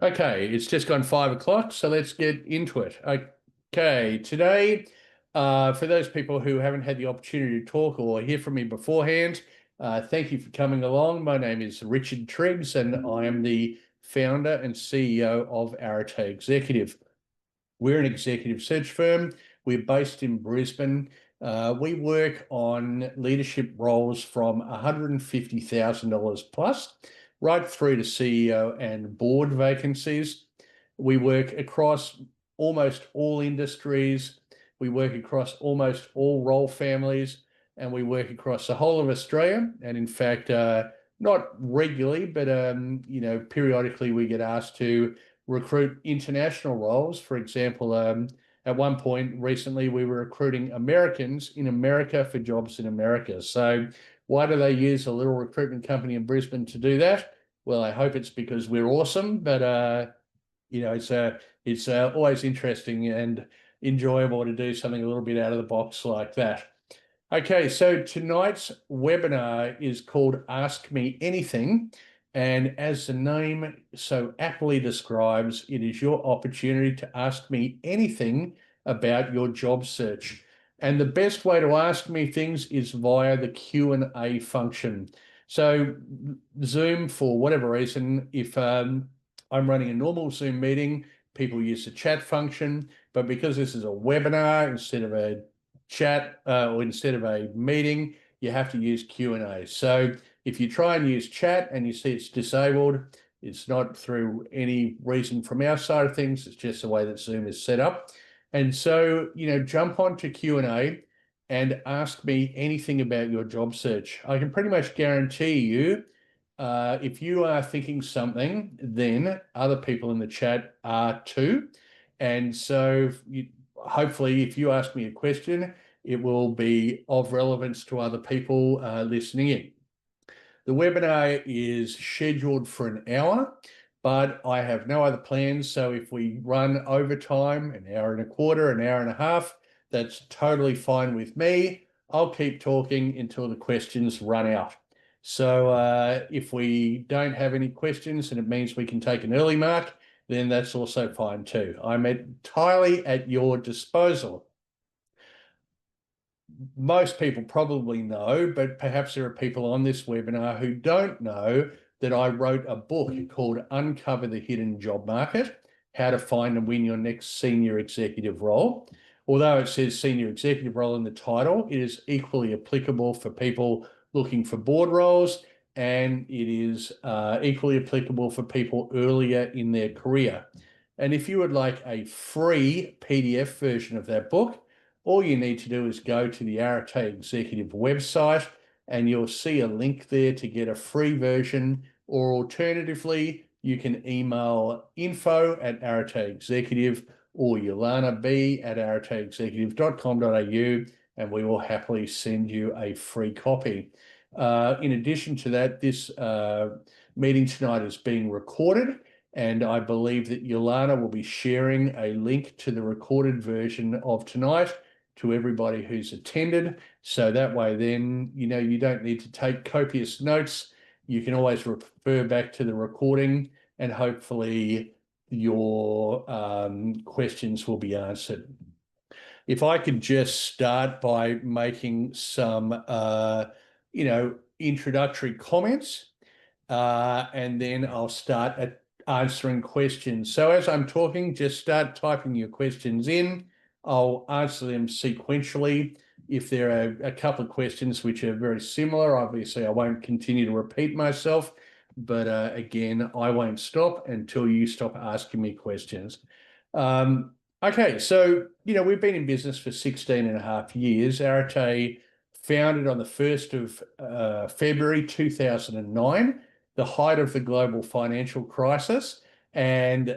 Okay, it's just gone 5 o'clock, so let's get into it. Okay, today, for those people who haven't had the opportunity to talk or hear from me beforehand, thank you for coming along. My name is Richard Triggs, and I am the founder and CEO of Arete Executive. We're an executive search firm. We're based in Brisbane. We work on leadership roles from $150,000 plus, right through to CEO and board vacancies. We work across almost all industries. We work across almost all role families, and we work across the whole of Australia. And in fact, not regularly, but periodically we get asked to recruit international roles. For example, at one point recently, we were recruiting Americans in America for jobs in America. So why do they use a little recruitment company in Brisbane to do that? Well, I hope it's because we're awesome, but it's always interesting and enjoyable to do something a little bit out of the box like that. Okay, so tonight's webinar is called Ask Me Anything. And as the name so aptly describes, it is your opportunity to ask me anything about your job search. And the best way to ask me things is via the Q&A function. So Zoom, for whatever reason, if I'm running a normal Zoom meeting, people use the chat function. But because this is a webinar instead of a chat or instead of a meeting, you have to use Q&A. So if you try and use chat and you see it's disabled, it's not through any reason from our side of things. It's just the way that Zoom is set up. And so, jump onto Q&A and ask me anything about your job search. I can pretty much guarantee you, if you are thinking something, then other people in the chat are too. And so hopefully if you ask me a question, it will be of relevance to other people listening in. The webinar is scheduled for an hour, but I have no other plans. So if we run overtime, an hour and a quarter, an hour and a half, that's totally fine with me. I'll keep talking until the questions run out. So if we don't have any questions and it means we can take an early mark, then that's also fine too. I'm entirely at your disposal. Most people probably know, but perhaps there are people on this webinar who don't know that I wrote a book called Uncover the Hidden Job Market, How to Find and Win Your Next Senior Executive Role. Although it says senior executive role in the title, it is equally applicable for people looking for board roles, and it is equally applicable for people earlier in their career. And if you would like a free PDF version of that book, all you need to do is go to the Arete Executive website and you'll see a link there to get a free version, or alternatively, you can email info@Arete Executive or yolanab@areteexecutive.com.au and we will happily send you a free copy. In addition to that, this meeting tonight is being recorded, and I believe that Yolana will be sharing a link to the recorded version of tonight to everybody who's attended. So that way then, you don't need to take copious notes. You can always refer back to the recording and hopefully your questions will be answered. If I could just start by making some, introductory comments, and then I'll start at answering questions. So as I'm talking, just start typing your questions in. I'll answer them sequentially. If there are a couple of questions which are very similar, obviously I won't continue to repeat myself, but again, I won't stop until you stop asking me questions. Okay, so, we've been in business for 16 and a half years. Arete founded on the 1st of February 2009, the height of the global financial crisis. And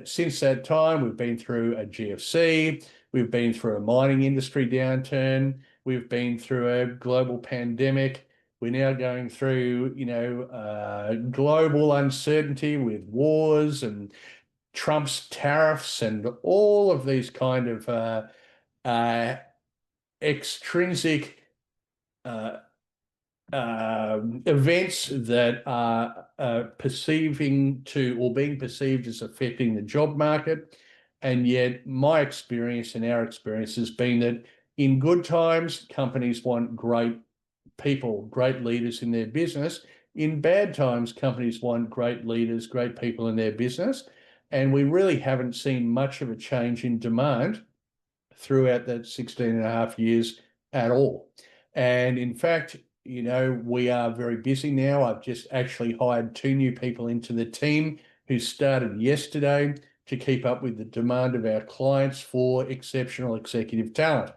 since that time, we've been through a GFC, we've been through a mining industry downturn, we've been through a global pandemic. We're now going through, global uncertainty with wars and Trump's tariffs and all of these kind of extrinsic events that are perceiving to or being perceived as affecting the job market. And yet my experience and our experience has been that in good times, companies want great people, great leaders in their business. In bad times, companies want great leaders, great people in their business. And we really haven't seen much of a change in demand throughout that 16 and a half years at all. And in fact, we are very busy now. I've just actually hired 2 new people into the team who started yesterday to keep up with the demand of our clients for exceptional executive talent.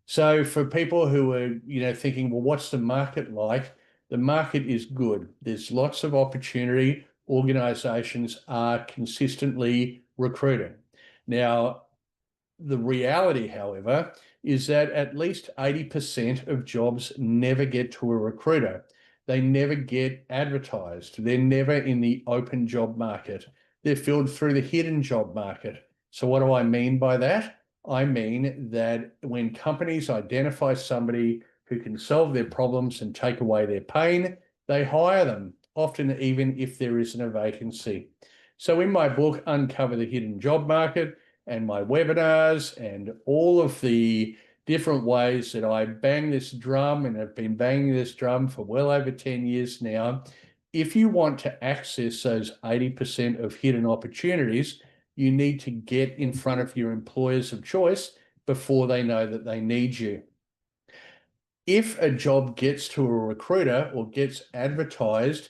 So for people who are, thinking, well, what's the market like? The market is good. There's lots of opportunity. Organizations are consistently recruiting. Now, the reality, however, is that at least 80% of jobs never get to a recruiter. They never get advertised. They're never in the open job market. They're filled through the hidden job market. So what do I mean by that? I mean that when companies identify somebody who can solve their problems and take away their pain, they hire them, often even if there isn't a vacancy. So in my book, Uncover the Hidden Job Market, and my webinars and all of the different ways that I bang this drum, and have been banging this drum for well over 10 years now. If you want to access those 80% of hidden opportunities, you need to get in front of your employers of choice before they know that they need you. If a job gets to a recruiter or gets advertised,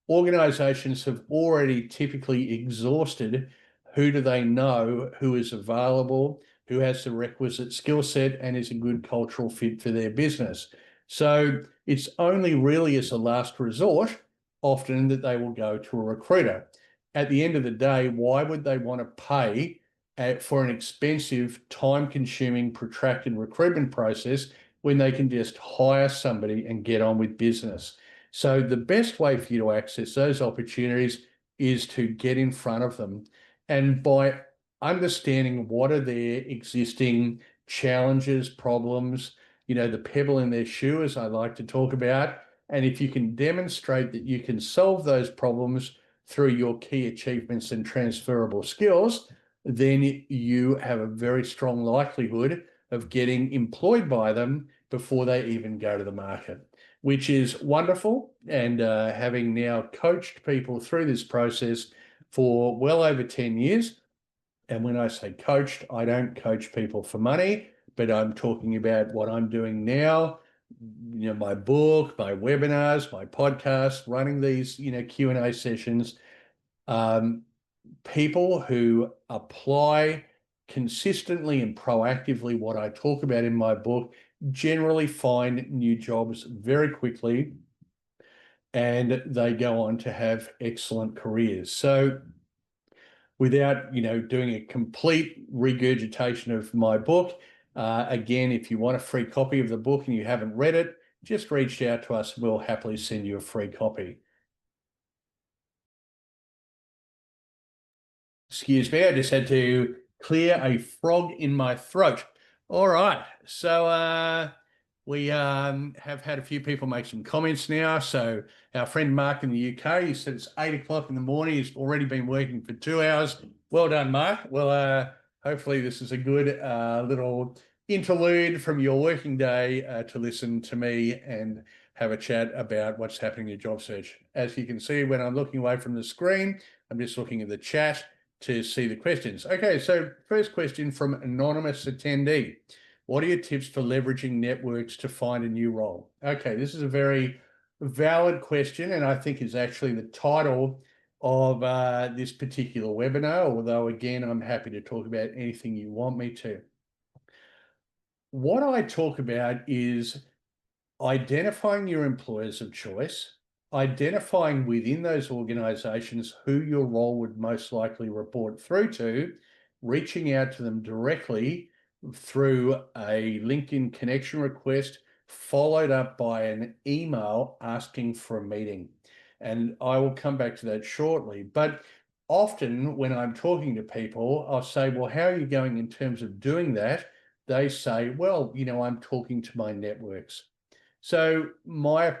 organizations have already typically exhausted who do they know who is available, who has the requisite skill set and is a good cultural fit for their business. So it's only really as a last resort often that they will go to a recruiter. At the end of the day, why would they want to pay for an expensive, time-consuming, protracted recruitment process when they can just hire somebody and get on with business? So the best way for you to access those opportunities is to get in front of them. And by understanding what are their existing challenges, problems, the pebble in their shoe, as I like to talk about. And if you can demonstrate that you can solve those problems through your key achievements and transferable skills, then you have a very strong likelihood of getting employed by them before they even go to the market, which is wonderful. And having now coached people through this process for well over 10 years, and when I say coached, I don't coach people for money, but I'm talking about what I'm doing now, my book, my webinars, my podcast, running these, Q&A sessions. People who apply consistently and proactively what I talk about in my book generally find new jobs very quickly, and they go on to have excellent careers. So without, doing a complete regurgitation of my book, again, if you want a free copy of the book and you haven't read it, just reach out to us. We'll happily send you a free copy. Excuse me, I just had to clear a frog in my throat. All right, so we have had a few people make some comments now. So our friend Mark in the UK, he said it's 8 o'clock in the morning. He's already been working for 2 hours. Well done, Mark. Well, hopefully this is a good little interlude from your working day to listen to me and have a chat about what's happening in your job search. As you can see, when I'm looking away from the screen, I'm just looking at the chat to see the questions. Okay, so first question from anonymous attendee. What are your tips for leveraging networks to find a new role? Okay, this is a very valid question, and I think is actually the title of this particular webinar, although again, I'm happy to talk about anything you want me to. What I talk about is identifying your employers of choice, identifying within those organizations who your role would most likely report through to, reaching out to them directly through a LinkedIn connection request, followed up by an email asking for a meeting. And I will come back to that shortly. But often when I'm talking to people, I'll say, well, how are you going in terms of doing that? They say, well, I'm talking to my networks. So my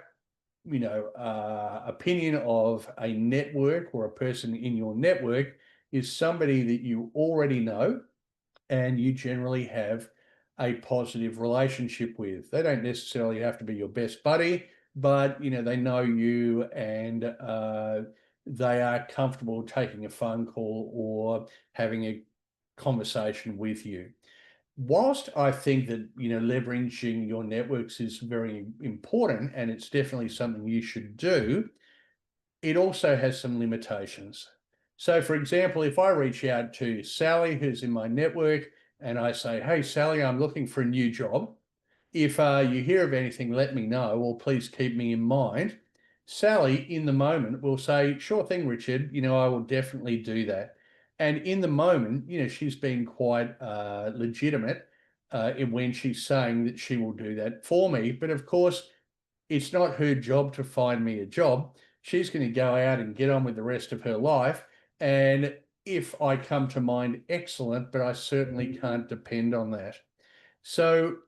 opinion of a network or a person in your network is somebody that you already know and you generally have a positive relationship with. They don't necessarily have to be your best buddy, but they know you and they are comfortable taking a phone call or having a conversation with you. Whilst I think that leveraging your networks is very important and it's definitely something you should do, it also has some limitations. So, for example, if I reach out to Sally, who's in my network, and I say, "Hey, Sally, I'm looking for a new job. If you hear of anything, let me know, or please keep me in mind." Sally, in the moment, will say, "Sure thing, Richard. I will definitely do that." And in the moment, she's been quite legitimate when she's saying that she will do that for me. But of course, it's not her job to find me a job. She's going to go out and get on with the rest of her life. And if I come to mind, excellent, but I certainly can't depend on that. So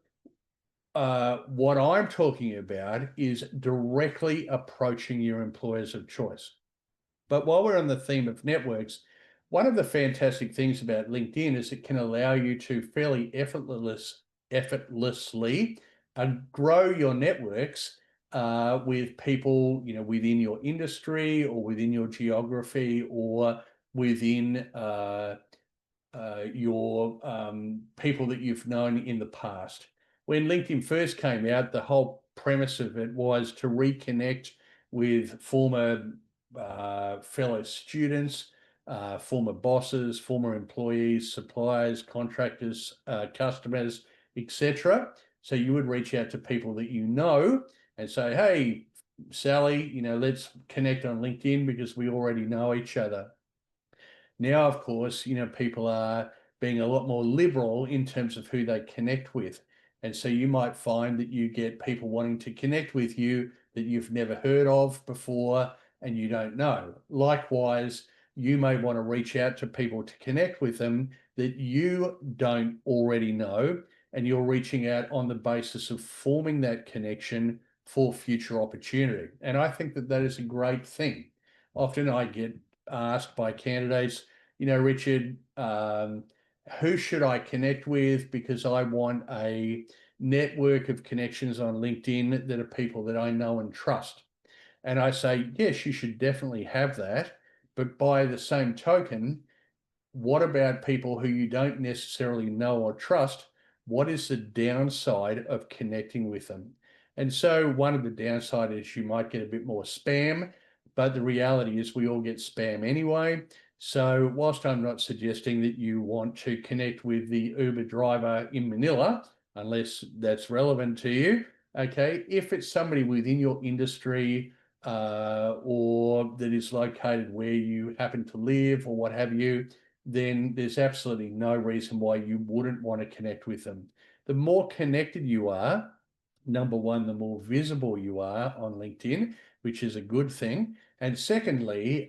what I'm talking about is directly approaching your employers of choice. But while we're on the theme of networks, one of the fantastic things about LinkedIn is it can allow you to fairly effortlessly grow your networks with people, within your industry or within your geography or within your people that you've known in the past. When LinkedIn first came out, the whole premise of it was to reconnect with former fellow students, former bosses, former employees, suppliers, contractors, customers, etc. So you would reach out to people that you know and say, "Hey, Sally, let's connect on LinkedIn because we already know each other." Now, of course, people are being a lot more liberal in terms of who they connect with. And so you might find that you get people wanting to connect with you that you've never heard of before and you don't know. Likewise, you may want to reach out to people to connect with them that you don't already know, and you're reaching out on the basis of forming that connection for future opportunity. And I think that that is a great thing. Often I get asked by candidates, Richard, who should I connect with? Because I want a network of connections on LinkedIn that are people that I know and trust. And I say, yes, you should definitely have that. But by the same token, what about people who you don't necessarily know or trust? What is the downside of connecting with them? And so one of the downside is you might get a bit more spam, but the reality is we all get spam anyway. So whilst I'm not suggesting that you want to connect with the Uber driver in Manila, unless that's relevant to you, okay, if it's somebody within your industry or that is located where you happen to live or what have you, then there's absolutely no reason why you wouldn't want to connect with them. The more connected you are, number one, the more visible you are on LinkedIn, which is a good thing. And secondly,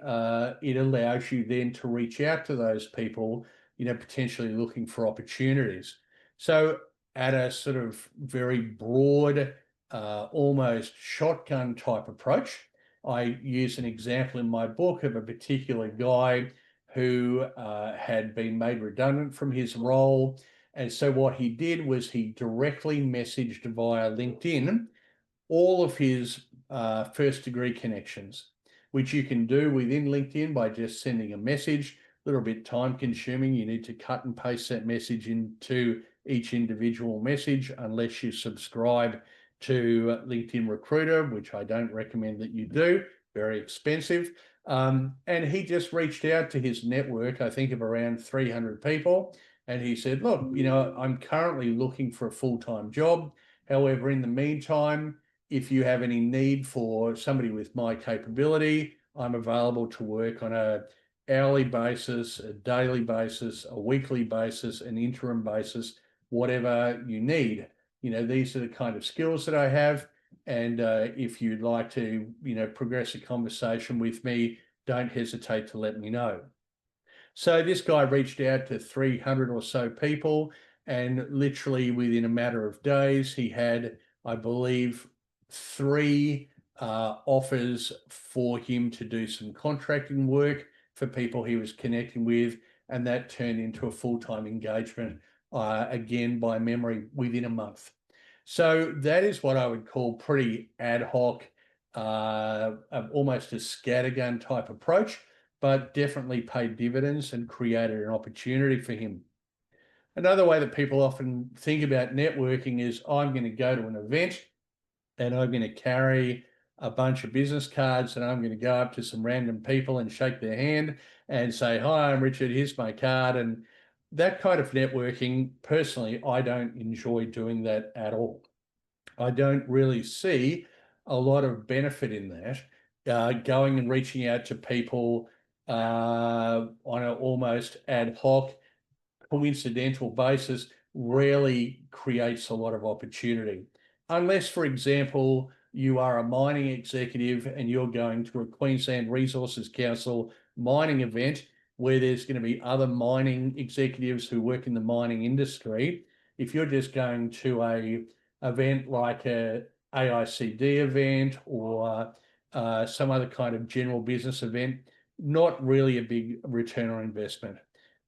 it allows you then to reach out to those people, potentially looking for opportunities. So at a sort of very broad, almost shotgun type approach, I use an example in my book of a particular guy who had been made redundant from his role. And so what he did was he directly messaged via LinkedIn all of his first degree connections, which you can do within LinkedIn by just sending a message. A little bit time consuming. You need to cut and paste that message into each individual message unless you subscribe to LinkedIn Recruiter, which I don't recommend that you do. Very expensive. And he just reached out to his network, I think of around 300 people. And he said, "Look, I'm currently looking for a full-time job. However, in the meantime, if you have any need for somebody with my capability, I'm available to work on a hourly basis, a daily basis, a weekly basis, an interim basis, whatever you need. These are the kind of skills that I have. And if you'd like to, progress a conversation with me, don't hesitate to let me know." So this guy reached out to 300 or so people, and literally within a matter of days, he had, I believe, 3 offers for him to do some contracting work for people he was connecting with, and that turned into a full-time engagement, again, by memory, within a month. So that is what I would call pretty ad hoc, almost a scattergun type approach, but definitely paid dividends and created an opportunity for him. Another way that people often think about networking is, I'm going to go to an event and I'm going to carry a bunch of business cards and I'm going to go up to some random people and shake their hand and say, hi, I'm Richard, here's my card. And that kind of networking, personally, I don't enjoy doing that at all. I don't really see a lot of benefit in that. Going and reaching out to people on an almost ad hoc, coincidental basis rarely creates a lot of opportunity. Unless, for example, you are a mining executive and you're going to a Queensland Resources Council mining event where there's going to be other mining executives who work in the mining industry. If you're just going to a event like a AICD event or some other kind of general business event, not really a big return on investment.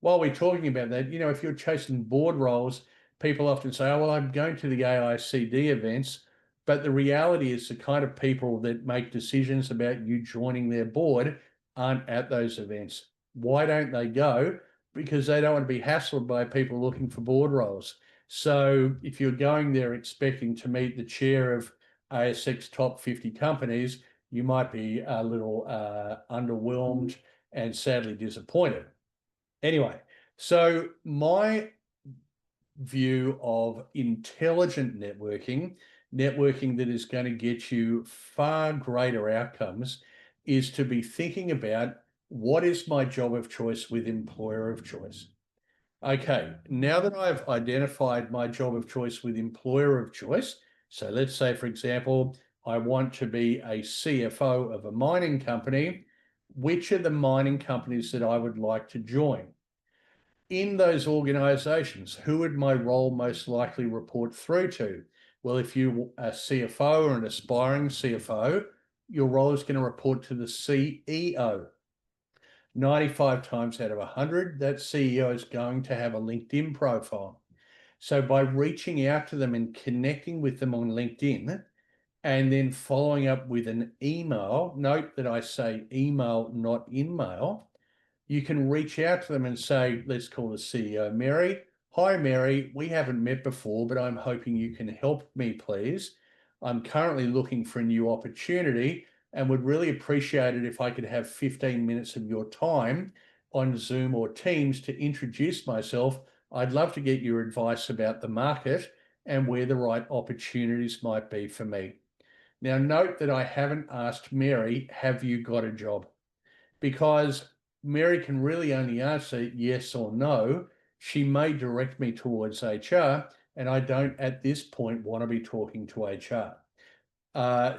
While we're talking about that, if you're chasing board roles, people often say, oh, well, I'm going to the AICD events, but the reality is the kind of people that make decisions about you joining their board aren't at those events. Why don't they go? Because they don't want to be hassled by people looking for board roles. So if you're going there expecting to meet the chair of ASX top 50 companies, you might be a little underwhelmed and sadly disappointed. Anyway, so my view of intelligent networking that is going to get you far greater outcomes, is to be thinking about, what is my job of choice with employer of choice? Okay, now that I've identified my job of choice with employer of choice, so let's say, for example, I want to be a CFO of a mining company, which are the mining companies that I would like to join? In those organizations, who would my role most likely report through to? Well, if you're a CFO or an aspiring CFO, your role is going to report to the CEO. 95 times out of 100, that CEO is going to have a LinkedIn profile. So by reaching out to them and connecting with them on LinkedIn, and then following up with an email, note that I say email, not in-mail, you can reach out to them and say, let's call the CEO Mary. Hi, Mary. We haven't met before, but I'm hoping you can help me, please. I'm currently looking for a new opportunity and would really appreciate it if I could have 15 minutes of your time on Zoom or Teams to introduce myself. I'd love to get your advice about the market and where the right opportunities might be for me. Now, note that I haven't asked Mary, have you got a job? Because Mary can really only answer yes or no. She may direct me towards HR, and I don't at this point want to be talking to HR.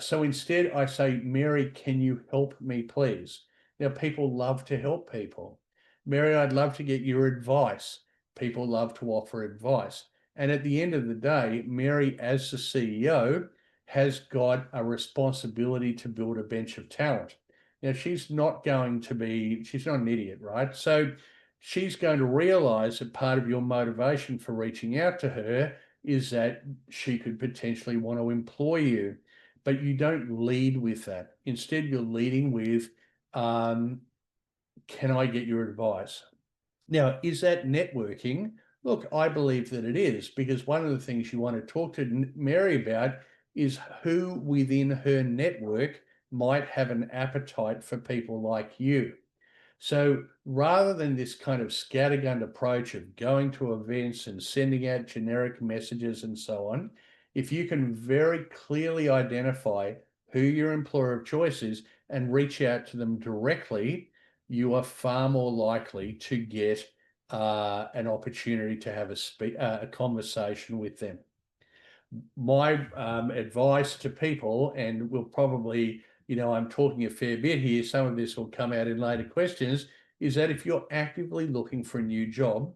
So instead, I say, Mary, can you help me, please? Now, people love to help people. Mary, I'd love to get your advice. People love to offer advice. And at the end of the day, Mary, as the CEO, has got a responsibility to build a bench of talent. Now, she's not an idiot, right? So she's going to realize that part of your motivation for reaching out to her is that she could potentially want to employ you. But you don't lead with that. Instead, you're leading with, can I get your advice? Now, is that networking? Look, I believe that it is, because one of the things you want to talk to Mary about is who within her network might have an appetite for people like you. So rather than this kind of scattergun approach of going to events and sending out generic messages and so on, if you can very clearly identify who your employer of choice is and reach out to them directly, you are far more likely to get an opportunity to have a conversation with them. My advice to people, and we'll probably, I'm talking a fair bit here, some of this will come out in later questions, is that if you're actively looking for a new job,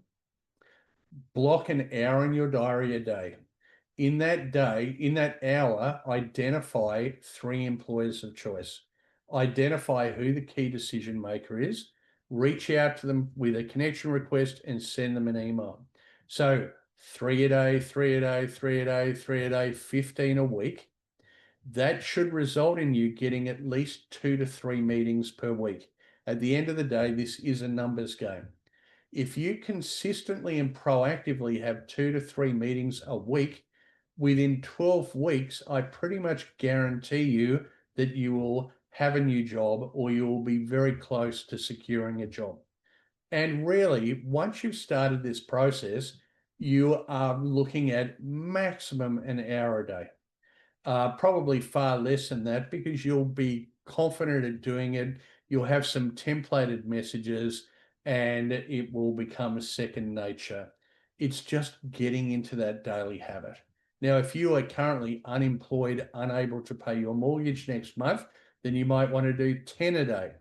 block an hour in your diary a day in that day, in that hour, identify 3 employers of choice. Identify who the key decision maker is, reach out to them with a connection request and send them an email. So 3 a day, 3 a day, 3 a day, 3 a day, 15 a week. That should result in you getting at least 2 to 3 meetings per week. At the end of the day, this is a numbers game. If you consistently and proactively have 2 to 3 meetings a week, within 12 weeks, I pretty much guarantee you that you will have a new job or you will be very close to securing a job. And really, once you've started this process, you are looking at maximum an hour a day. Probably far less than that, because you'll be confident at doing it. You'll have some templated messages and it will become second nature. It's just getting into that daily habit. Now, if you are currently unemployed, unable to pay your mortgage next month, then you might want to do 10 a day.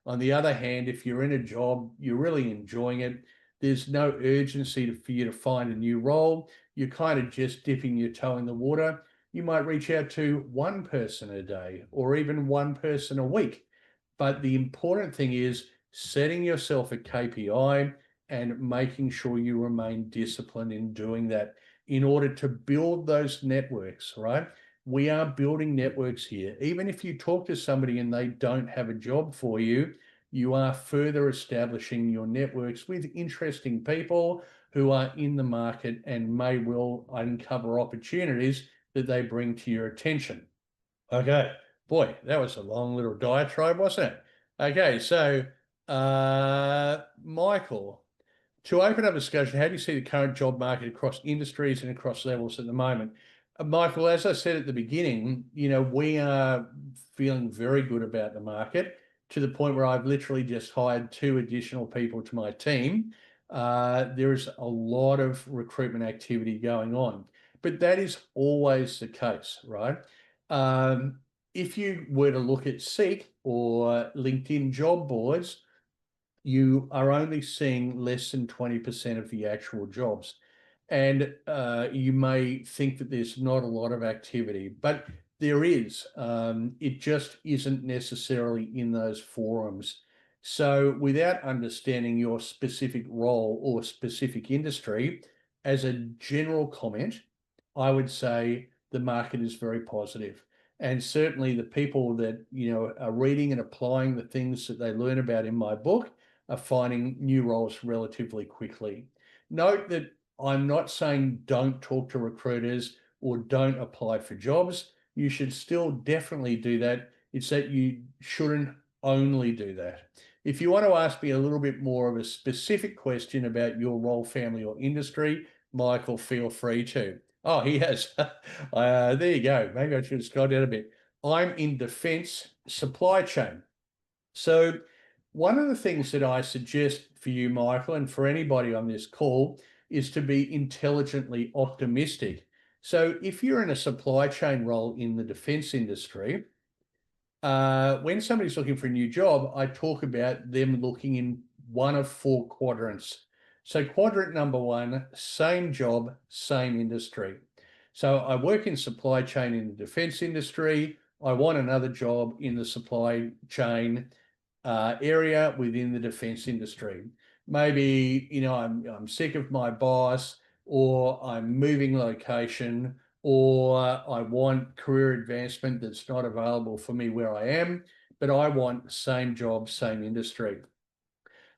On the other hand, if you're in a job, you're really enjoying it, there's no urgency for you to find a new role, you're kind of just dipping your toe in the water, you might reach out to 1 person a day or even 1 person a week. But the important thing is setting yourself a KPI and making sure you remain disciplined in doing that in order to build those networks, right? We are building networks here. Even if you talk to somebody and they don't have a job for you, you are further establishing your networks with interesting people who are in the market and may well uncover opportunities that they bring to your attention. Okay, boy, that was a long little diatribe, wasn't it? Okay, so Michael, to open up a discussion, how do you see the current job market across industries and across levels at the moment? Michael, as I said at the beginning, we are feeling very good about the market, to the point where I've literally just hired 2 additional people to my team. There is a lot of recruitment activity going on, but that is always the case, right? If you were to look at Seek or LinkedIn job boards, you are only seeing less than 20% of the actual jobs. And you may think that there's not a lot of activity, but there is. It just isn't necessarily in those forums. So without understanding your specific role or specific industry, as a general comment, I would say the market is very positive. And certainly the people that, are reading and applying the things that they learn about in my book are finding new roles relatively quickly. Note that I'm not saying don't talk to recruiters or don't apply for jobs. You should still definitely do that. It's that you shouldn't only do that. If you want to ask me a little bit more of a specific question about your role, family, or industry, Michael, feel free to. Oh, he has. There you go. Maybe I should scroll down a bit. I'm in defense supply chain. So one of the things that I suggest for you, Michael, and for anybody on this call, is to be intelligently optimistic. So if you're in a supply chain role in the defense industry, when somebody's looking for a new job, I talk about them looking in one of 4 quadrants. So quadrant number 1, same job, same industry. So I work in supply chain in the defense industry. I want another job in the supply chain area within the defense industry. Maybe, I'm sick of my boss, or I'm moving location, or I want career advancement that's not available for me where I am, but I want same job, same industry.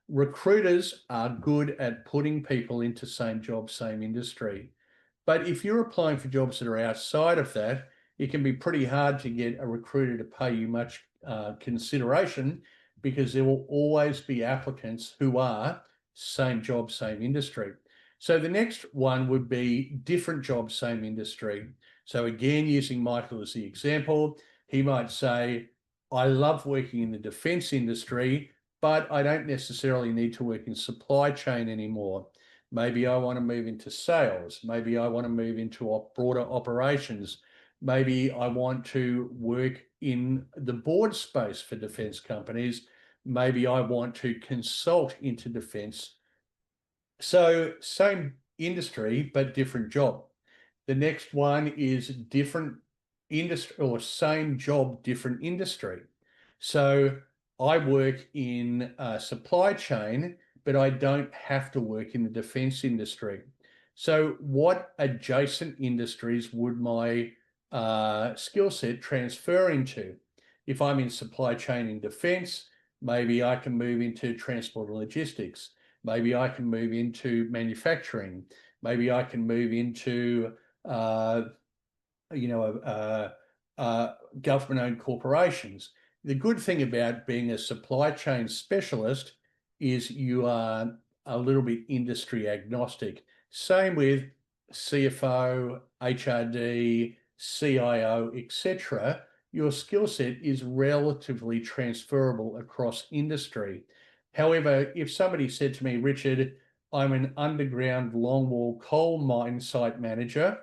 Recruiters are good at putting people into same job, same industry. But if you're applying for jobs that are outside of that, it can be pretty hard to get a recruiter to pay you much consideration, because there will always be applicants who are same job, same industry. So the next one would be different job, same industry. So again, using Michael as the example, he might say, I love working in the defense industry, but I don't necessarily need to work in supply chain anymore. Maybe I want to move into sales. Maybe I want to move into broader operations. Maybe I want to work in the board space for defense companies. Maybe I want to consult into defense. So same industry, but different job. The next one is different industry or same job, different industry. So I work in supply chain, but I don't have to work in the defense industry. So what adjacent industries would my skill set transfer into? If I'm in supply chain in defense, maybe I can move into transport and logistics. Maybe I can move into manufacturing. Maybe I can move into uh, government-owned corporations. The good thing about being a supply chain specialist is you are a little bit industry agnostic. Same with CFO, HRD, CIO, etc. Your skill set is relatively transferable across industry. However, if somebody said to me, Richard, I'm an underground longwall coal mine site manager,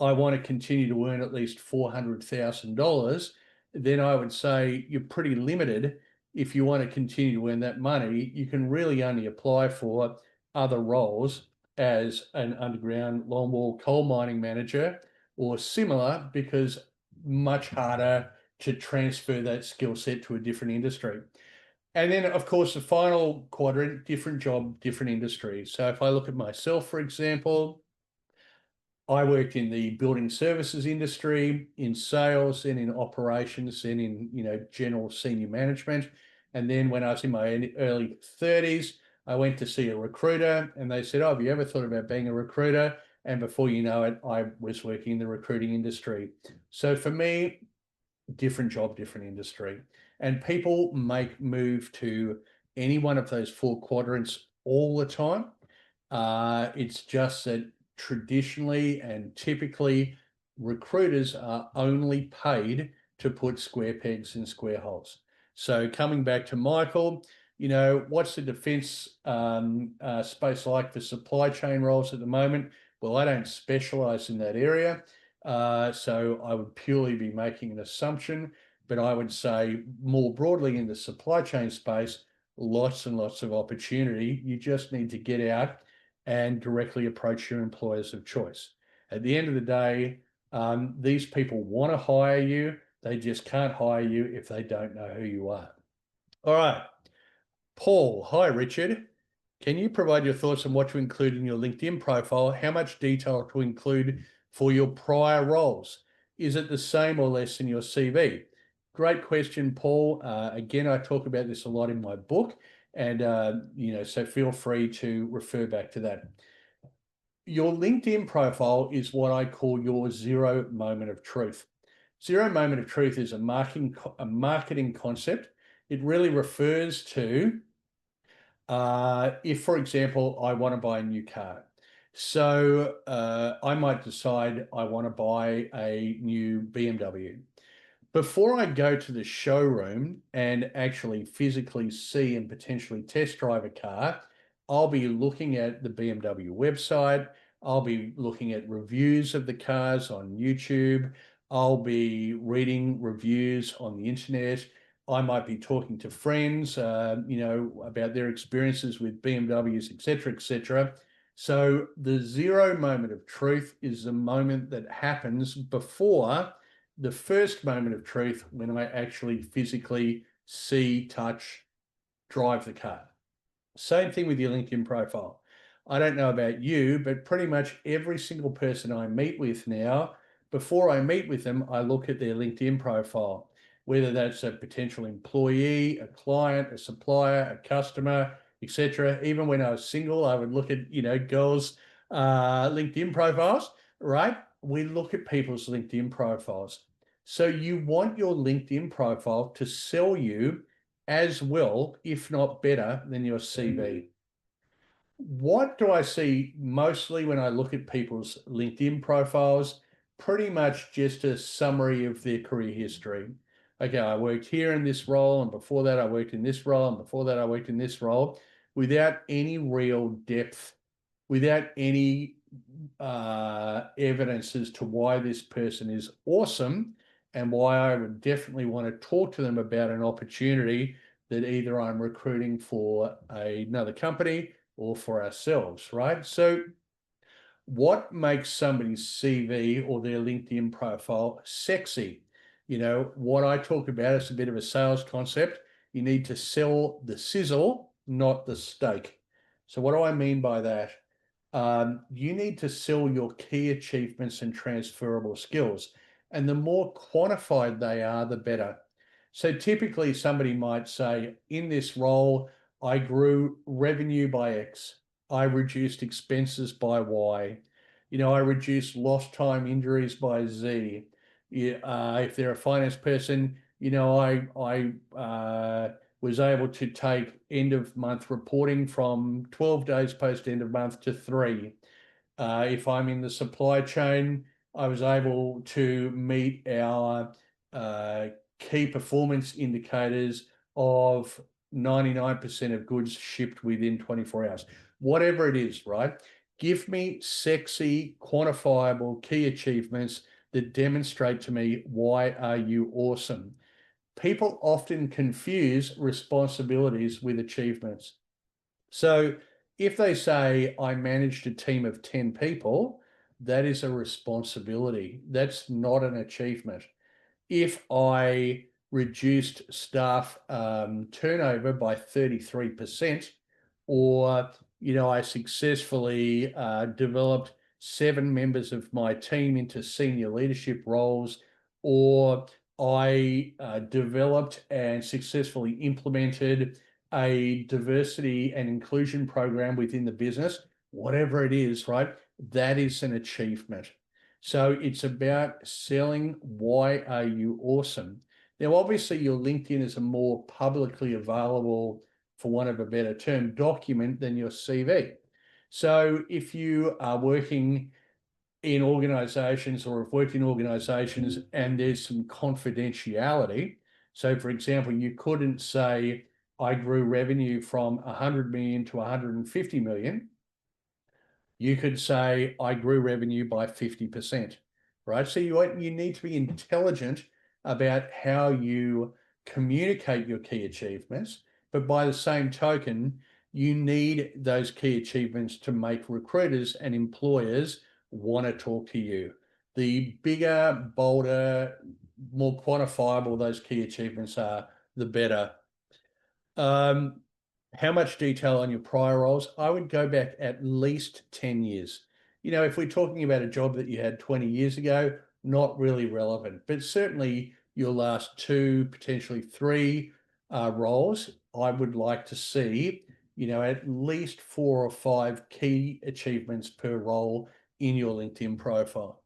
I want to continue to earn at least $400,000, then I would say you're pretty limited. If you want to continue to earn that money, you can really only apply for other roles as an underground longwall coal mining manager or similar, because much harder to transfer that skill set to a different industry. And then, of course, the final quadrant, different job, different industry. So if I look at myself, for example, I worked in the building services industry, in sales, and in operations, and in general senior management. And then when I was in my early 30s, I went to see a recruiter, and they said, "Oh, have you ever thought about being a recruiter?" And before you know it, I was working in the recruiting industry. So for me, different job, different industry. And people move to any one of those four quadrants all the time. It's just that traditionally and typically recruiters are only paid to put square pegs in square holes. So coming back to Michael, what's the defense space like for supply chain roles at the moment? Well, I don't specialize in that area. So I would purely be making an assumption, but I would say more broadly in the supply chain space, lots and lots of opportunity. You just need to get out and directly approach your employers of choice. At the end of the day, these people want to hire you. They just can't hire you if they don't know who you are. All right. Paul, hi, Richard. Can you provide your thoughts on what to include in your LinkedIn profile? How much detail to include for your prior roles? Is it the same or less than your CV? Great question, Paul. Again, I talk about this a lot in my book, and so feel free to refer back to that. Your LinkedIn profile is what I call your zero moment of truth. Zero moment of truth is a marketing concept. It really refers to if, for example, I want to buy a new car. So I might decide I want to buy a new BMW. Before I go to the showroom and actually physically see and potentially test drive a car, I'll be looking at the BMW website. I'll be looking at reviews of the cars on YouTube. I'll be reading reviews on the internet. I might be talking to friends, about their experiences with BMWs, et cetera, et cetera. So the zero moment of truth is the moment that happens before the first moment of truth, when I actually physically see, touch, drive the car. Same thing with your LinkedIn profile. I don't know about you, but pretty much every single person I meet with now, before I meet with them, I look at their LinkedIn profile, whether that's a potential employee, a client, a supplier, a customer, etc. Even when I was single, I would look at, girls' LinkedIn profiles, right? We look at people's LinkedIn profiles. So you want your LinkedIn profile to sell you as well, if not better, than your CV. What do I see mostly when I look at people's LinkedIn profiles? Pretty much just a summary of their career history. Okay, I worked here in this role, and before that I worked in this role, and before that I worked in this role, without any real depth, without any evidence as to why this person is awesome and why I would definitely want to talk to them about an opportunity that either I'm recruiting for another company or for ourselves, right? So what makes somebody's CV or their LinkedIn profile sexy? You know, what I talk about is a bit of a sales concept. You need to sell the sizzle, not the steak. So what do I mean by that? You need to sell your key achievements and transferable skills. And the more quantified they are, the better. So typically somebody might say, in this role, I grew revenue by X. I reduced expenses by Y. You know, I reduced lost time injuries by Z. If they're a finance person, you know, I was able to take end of month reporting from 12 days post end of month to 3. If I'm in the supply chain, I was able to meet our key performance indicators of 99% of goods shipped within 24 hours. Whatever it is, right? Give me sexy, quantifiable key achievements that demonstrate to me why are you awesome. People often confuse responsibilities with achievements. So if they say, I managed a team of 10 people, that is a responsibility. That's not an achievement. If I reduced staff turnover by 33%, or, you know, I successfully developed 7 members of my team into senior leadership roles, or I developed and successfully implemented a diversity and inclusion program within the business, whatever it is, right? That is an achievement. So it's about selling why are you awesome. Now, obviously, your LinkedIn is a more publicly available, for want of a better term, document than your CV. So if you are working in organizations or have worked in organizations and there's some confidentiality, so for example, you couldn't say, I grew revenue from 100 million to 150 million. You could say, I grew revenue by 50%, right? So you need to be intelligent about how you communicate your key achievements, but by the same token, you need those key achievements to make recruiters and employers want to talk to you. The bigger, bolder, more quantifiable those key achievements are, the better. How much detail on your prior roles? I would go back at least 10 years. You know, if we're talking about a job that you had 20 years ago, not really relevant, but certainly your last 2, potentially 3 roles, I would like to see, you know, at least 4 or 5 key achievements per role in your LinkedIn profile.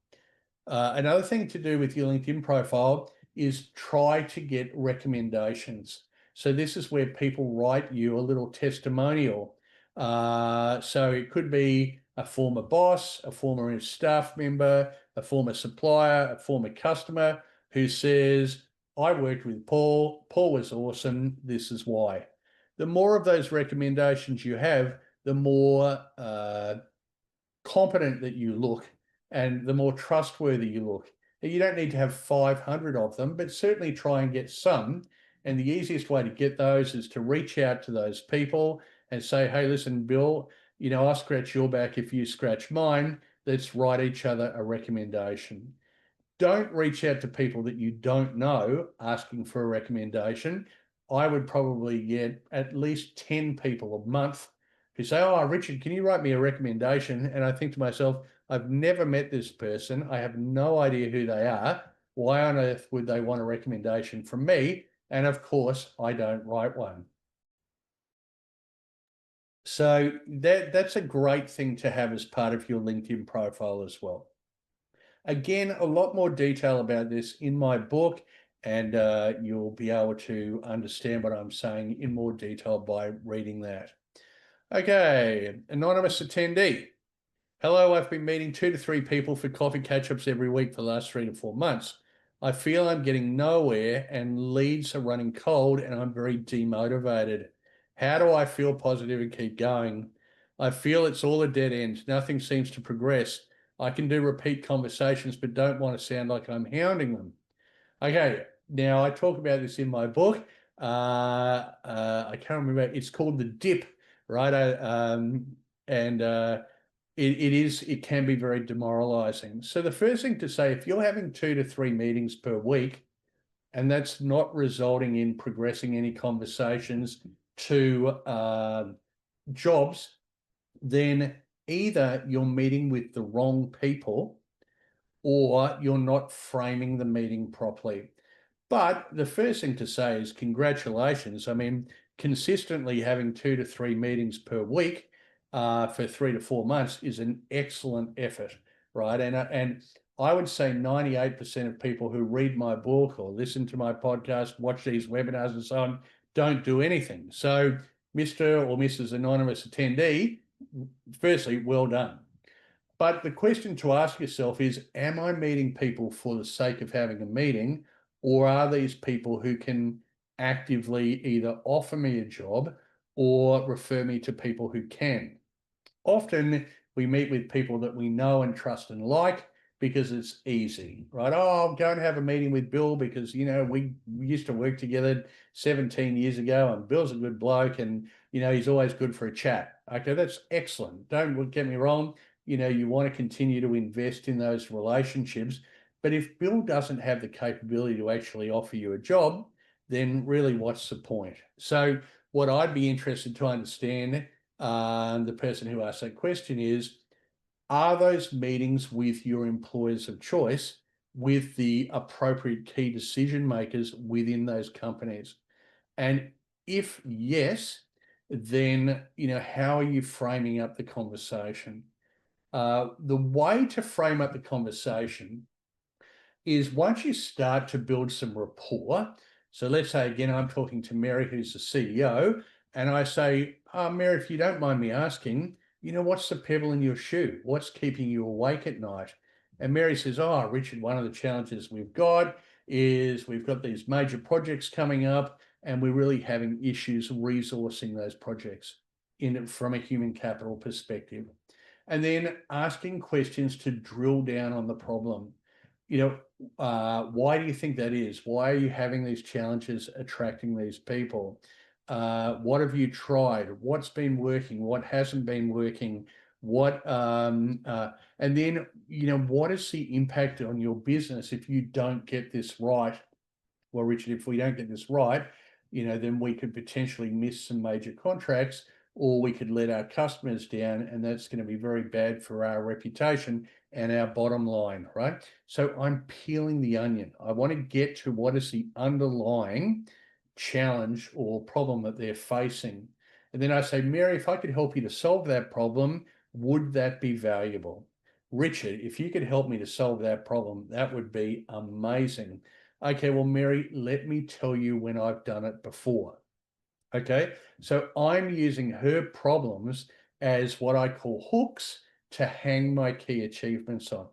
Another thing to do with your LinkedIn profile is try to get recommendations. So this is where people write you a little testimonial. So it could be a former boss, a former staff member, a former supplier, a former customer who says, I worked with Paul. Paul was awesome. This is why. The more of those recommendations you have, the more competent that you look and the more trustworthy you look. You don't need to have 500 of them, but certainly try and get some. And the easiest way to get those is to reach out to those people and say, hey, listen, Bill, you know, I'll scratch your back if you scratch mine. Let's write each other a recommendation. Don't reach out to people that you don't know asking for a recommendation. I would probably get at least 10 people a month who say, oh, Richard, can you write me a recommendation? And I think to myself, I've never met this person. I have no idea who they are. Why on earth would they want a recommendation from me? And of course, I don't write one. So that's a great thing to have as part of your LinkedIn profile as well. Again, a lot more detail about this in my book, and you'll be able to understand what I'm saying in more detail by reading that. Okay, anonymous attendee. Hello, I've been meeting 2 to 3 people for coffee catch-ups every week for the last 3 to 4 months. I feel I'm getting nowhere and leads are running cold and I'm very demotivated. How do I feel positive and keep going? I feel it's all a dead end. Nothing seems to progress. I can do repeat conversations, but don't want to sound like I'm hounding them. Okay, now I talk about this in my book. I can't remember. It's called The Dip, right? It can be very demoralizing. So the first thing to say, if you're having 2 to 3 meetings per week, and that's not resulting in progressing any conversations to jobs, then either you're meeting with the wrong people or you're not framing the meeting properly. But the first thing to say is congratulations. I mean, consistently having 2 to 3 meetings per week for 3 to 4 months is an excellent effort, right? And I would say 98% of people who read my book or listen to my podcast, watch these webinars and so on, don't do anything. So, Mr. or Mrs. Anonymous attendee, firstly, well done. But the question to ask yourself is, am I meeting people for the sake of having a meeting, or are these people who can actively either offer me a job or refer me to people who can? Often we meet with people that we know and trust and like because it's easy, right? Oh, I'll go and have a meeting with Bill because, we used to work together 17 years ago and Bill's a good bloke and, he's always good for a chat. Okay, that's excellent. Don't get me wrong. You want to continue to invest in those relationships. But if Bill doesn't have the capability to actually offer you a job, then really what's the point? So what I'd be interested to understand, the person who asked that question is, are those meetings with your employers of choice with the appropriate key decision makers within those companies? And if yes, then, how are you framing up the conversation? The way to frame up the conversation is once you start to build some rapport. So let's say, again, I'm talking to Mary, who's the CEO, and I say, Mary, if you don't mind me asking, what's the pebble in your shoe? What's keeping you awake at night? And Mary says, oh, Richard, one of the challenges we've got is we've got these major projects coming up and we're really having issues resourcing those projects from a human capital perspective. And then asking questions to drill down on the problem. Why do you think that is? Why are you having these challenges attracting these people? What have you tried? What's been working? What hasn't been working? And then, what is the impact on your business if you don't get this right? Well, Richard, if we don't get this right, then we could potentially miss some major contracts, or we could let our customers down, and that's going to be very bad for our reputation and our bottom line, right? So I'm peeling the onion. I want to get to what is the underlying challenge or problem that they're facing. And then I say, Mary, if I could help you to solve that problem, would that be valuable? Richard, if you could help me to solve that problem, that would be amazing. Okay, well, Mary, let me tell you when I've done it before. Okay, so I'm using her problems as what I call hooks to hang my key achievements on.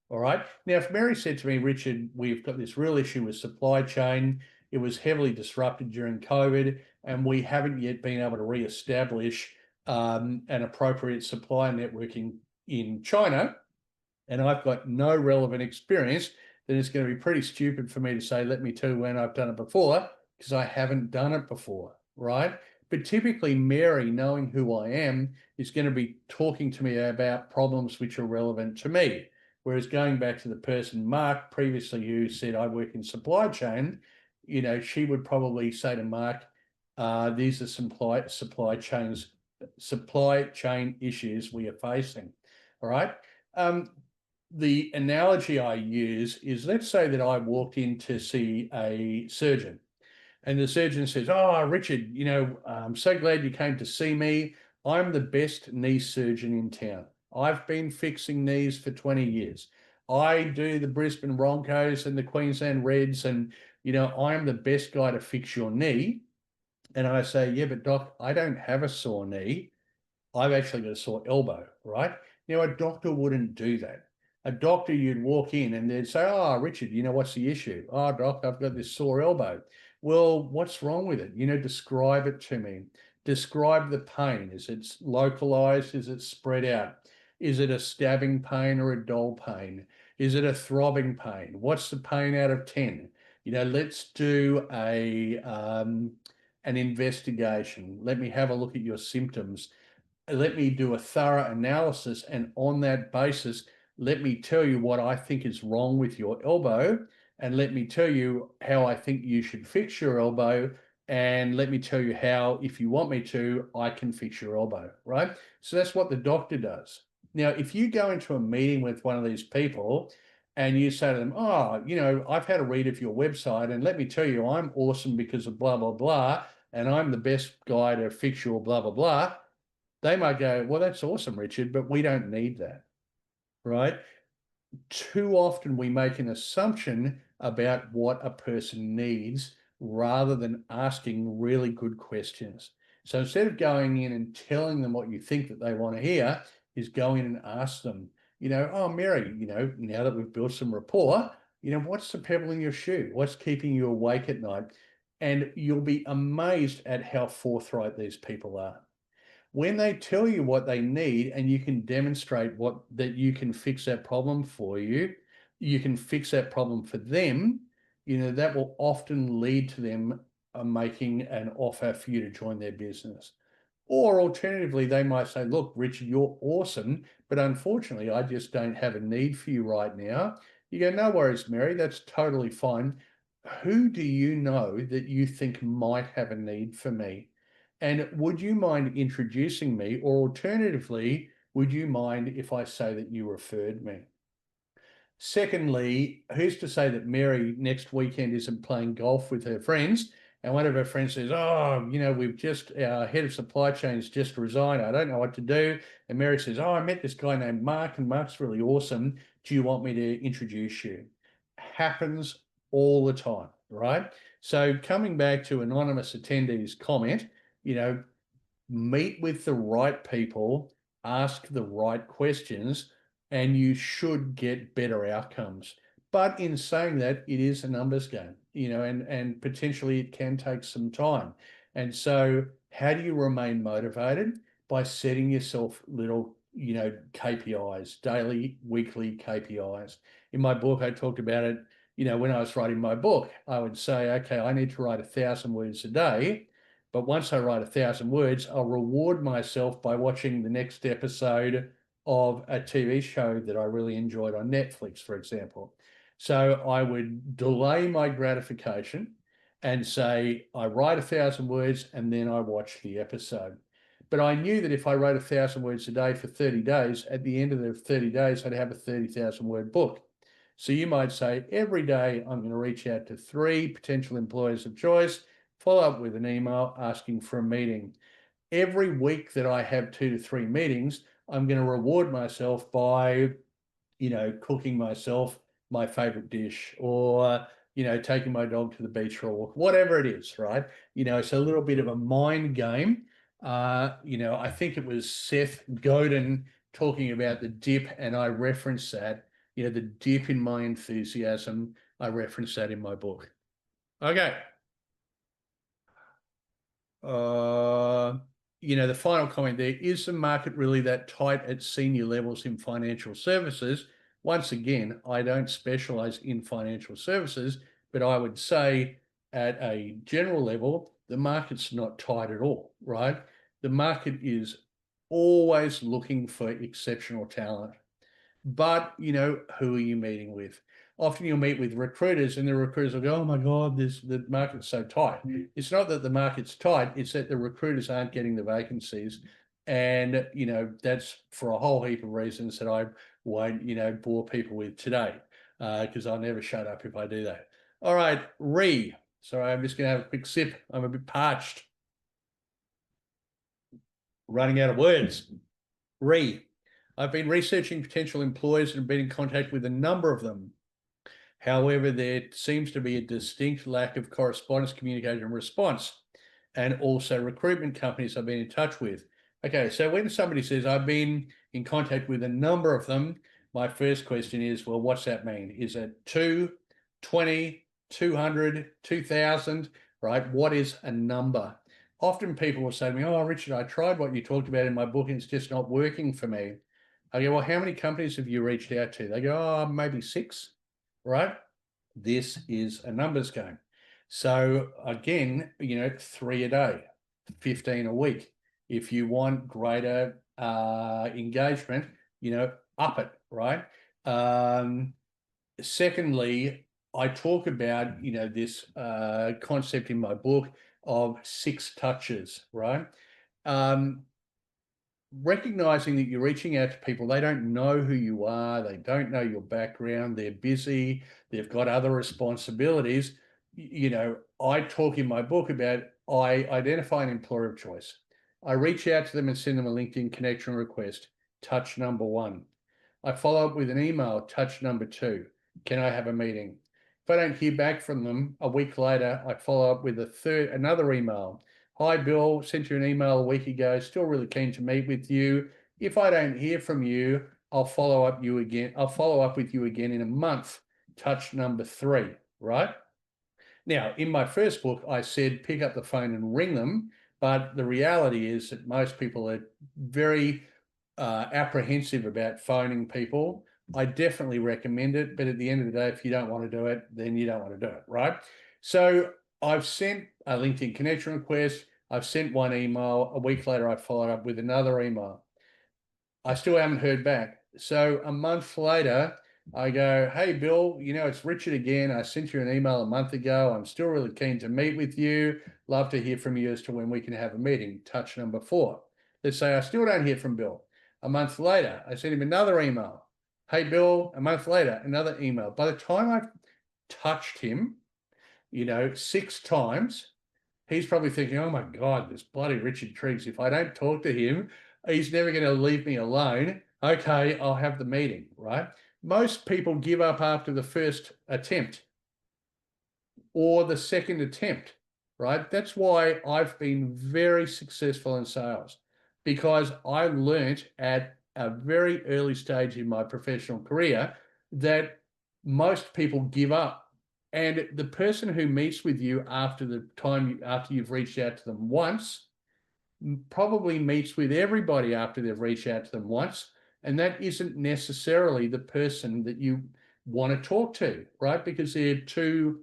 All right. Now, if Mary said to me, Richard, we've got this real issue with supply chain, it was heavily disrupted during COVID, and we haven't yet been able to re-establish an appropriate supply network in China, and I've got no relevant experience, then it's going to be pretty stupid for me to say, let me tell you when I've done it before, because I haven't done it before, right? But typically Mary, knowing who I am, is going to be talking to me about problems which are relevant to me. Whereas going back to the person, Mark, previously, who said I work in supply chain, she would probably say to Mark, these are supply chain issues we are facing, all right? The analogy I use is, let's say that I walked in to see a surgeon, and the surgeon says, oh, Richard, I'm so glad you came to see me. I'm the best knee surgeon in town. I've been fixing knees for 20 years. I do the Brisbane Broncos and the Queensland Reds, and, I am the best guy to fix your knee. And I say, yeah, but doc, I don't have a sore knee. I've actually got a sore elbow, right? A doctor wouldn't do that. A doctor, you'd walk in and they'd say, oh, Richard, what's the issue? Oh, doc, I've got this sore elbow. Well, what's wrong with it? Describe it to me. Describe the pain. Is it localized? Is it spread out? Is it a stabbing pain or a dull pain? Is it a throbbing pain? What's the pain out of 10? Let's do an investigation. Let me have a look at your symptoms. let me do a thorough analysis, and on that basis, let me tell you what I think is wrong with your elbow, and let me tell you how I think you should fix your elbow, and let me tell you how, if you want me to, I can fix your elbow, right? So that's what the doctor does. Now, if you go into a meeting with one of these people and you say to them, oh, I've had a read of your website, and let me tell you, I'm awesome because of blah, blah, blah, and I'm the best guy to fix your blah, blah, blah, they might go, well, that's awesome, Richard, but we don't need that, right? Too often we make an assumption about what a person needs rather than asking really good questions. So instead of going in and telling them what you think that they want to hear, is go in and ask them, oh, Mary, now that we've built some rapport, what's the pebble in your shoe? What's keeping you awake at night? And you'll be amazed at how forthright these people are. When they tell you what they need and you can demonstrate that you can fix that problem for you, you can fix that problem for them, that will often lead to them making an offer for you to join their business. Or alternatively, they might say, look, Richard, you're awesome, but unfortunately, I just don't have a need for you right now. You go, no worries, Mary, that's totally fine. Who do you know that you think might have a need for me? And would you mind introducing me? Or alternatively, would you mind if I say that you referred me? Secondly, who's to say that Mary next weekend isn't playing golf with her friends, and one of her friends says, oh, our head of supply chain's just resigned. I don't know what to do. And Mary says, oh, I met this guy named Mark, and Mark's really awesome. Do you want me to introduce you? Happens all the time, right? So coming back to anonymous attendees' comment, meet with the right people, ask the right questions, and you should get better outcomes. But in saying that, it is a numbers game, and potentially it can take some time. And so how do you remain motivated? By setting yourself little, KPIs, daily, weekly KPIs. In my book, I talked about it, when I was writing my book, I would say, okay, I need to write 1,000 words a day. But once I write 1,000 words, I'll reward myself by watching the next episode of a TV show that I really enjoyed on Netflix, for example. So I would delay my gratification and say, I write 1,000 words and then I watch the episode. But I knew that if I wrote 1,000 words a day for 30 days, at the end of the 30 days, I'd have a 30,000 word book. So you might say, every day I'm going to reach out to 3 potential employers of choice, follow up with an email asking for a meeting. Every week that I have 2 to 3 meetings, I'm going to reward myself by, cooking myself my favorite dish, or, taking my dog to the beach for a walk, whatever it is, right? It's a little bit of a mind game. I think it was Seth Godin talking about the dip, and I referenced that, the dip in my enthusiasm. I referenced that in my book. Okay. The final comment there, is the market really that tight at senior levels in financial services? Once again, I don't specialize in financial services, but I would say at a general level, the market's not tight at all, right? The market is always looking for exceptional talent. But, who are you meeting with? Often you'll meet with recruiters and the recruiters will go, oh my God, the market's so tight. It's not that the market's tight, it's that the recruiters aren't getting the vacancies. And, that's for a whole heap of reasons that I won't, bore people with today, because I'll never shut up if I do that. All right, Sorry, I'm just going to have a quick sip. I'm a bit parched. Running out of words. I've been researching potential employers and been in contact with a number of them. However, there seems to be a distinct lack of correspondence, communication, and response, and also recruitment companies I've been in touch with. Okay, so when somebody says, I've been in contact with a number of them, my first question is, well, what's that mean? Is it 2, 20, 200, 2,000, right? What is a number? Often people will say to me, oh, Richard, I tried what you talked about in my book and it's just not working for me. I go, well, how many companies have you reached out to? They go, oh, maybe 6, right? This is a numbers game. So again, 3 a day, 15 a week. If you want greater engagement, up it, right? Secondly, I talk about, this concept in my book of 6 touches, right? Recognizing that you're reaching out to people, they don't know who you are, they don't know your background, they're busy, they've got other responsibilities. I talk in my book about I identify an employer of choice. I reach out to them and send them a LinkedIn connection request, touch number 1. I follow up with an email, touch number 2. Can I have a meeting? If I don't hear back from them, a week later, I follow up with another email. Hi, Bill, sent you an email a week ago, still really keen to meet with you. If I don't hear from you, I'll follow up with you again in a month, touch number 3, right? Now, in my first book, I said pick up the phone and ring them, but the reality is that most people are very apprehensive about phoning people. I definitely recommend it, but at the end of the day, if you don't want to do it, then you don't want to do it, right? So I've sent a LinkedIn connection request. I've sent one email. A week later, I followed up with another email. I still haven't heard back. So a month later, I go, hey, Bill, it's Richard again. I sent you an email a month ago. I'm still really keen to meet with you. Love to hear from you as to when we can have a meeting. Touch number 4. Let's say I still don't hear from Bill. A month later, I sent him another email. Hey, Bill, a month later, another email. By the time I've touched him, 6 times, he's probably thinking, oh my God, this bloody Richard Triggs, if I don't talk to him, he's never going to leave me alone. Okay, I'll have the meeting, right? Most people give up after the first attempt or the second attempt, right? That's why I've been very successful in sales, because I learnt at a very early stage in my professional career that most people give up. And the person who meets with you after you've reached out to them once probably meets with everybody after they've reached out to them once. And that isn't necessarily the person that you want to talk to, right? Because they're too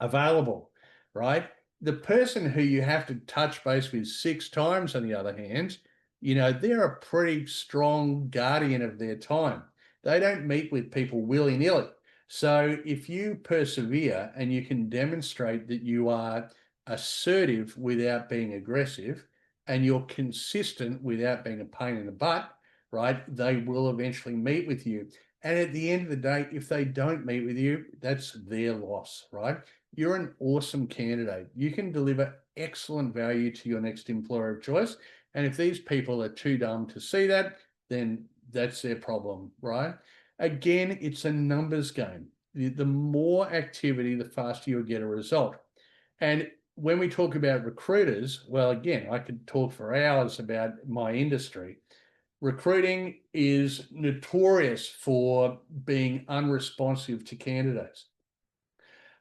available, right? The person who you have to touch base with 6 times, on the other hand, they're a pretty strong guardian of their time. They don't meet with people willy-nilly. So if you persevere and you can demonstrate that you are assertive without being aggressive, and you're consistent without being a pain in the butt, right, they will eventually meet with you. And at the end of the day, if they don't meet with you, that's their loss, right? You're an awesome candidate. You can deliver excellent value to your next employer of choice. And if these people are too dumb to see that, then that's their problem, right? Again, it's a numbers game. The more activity, the faster you'll get a result. And when we talk about recruiters, well, again, I could talk for hours about my industry. Recruiting is notorious for being unresponsive to candidates.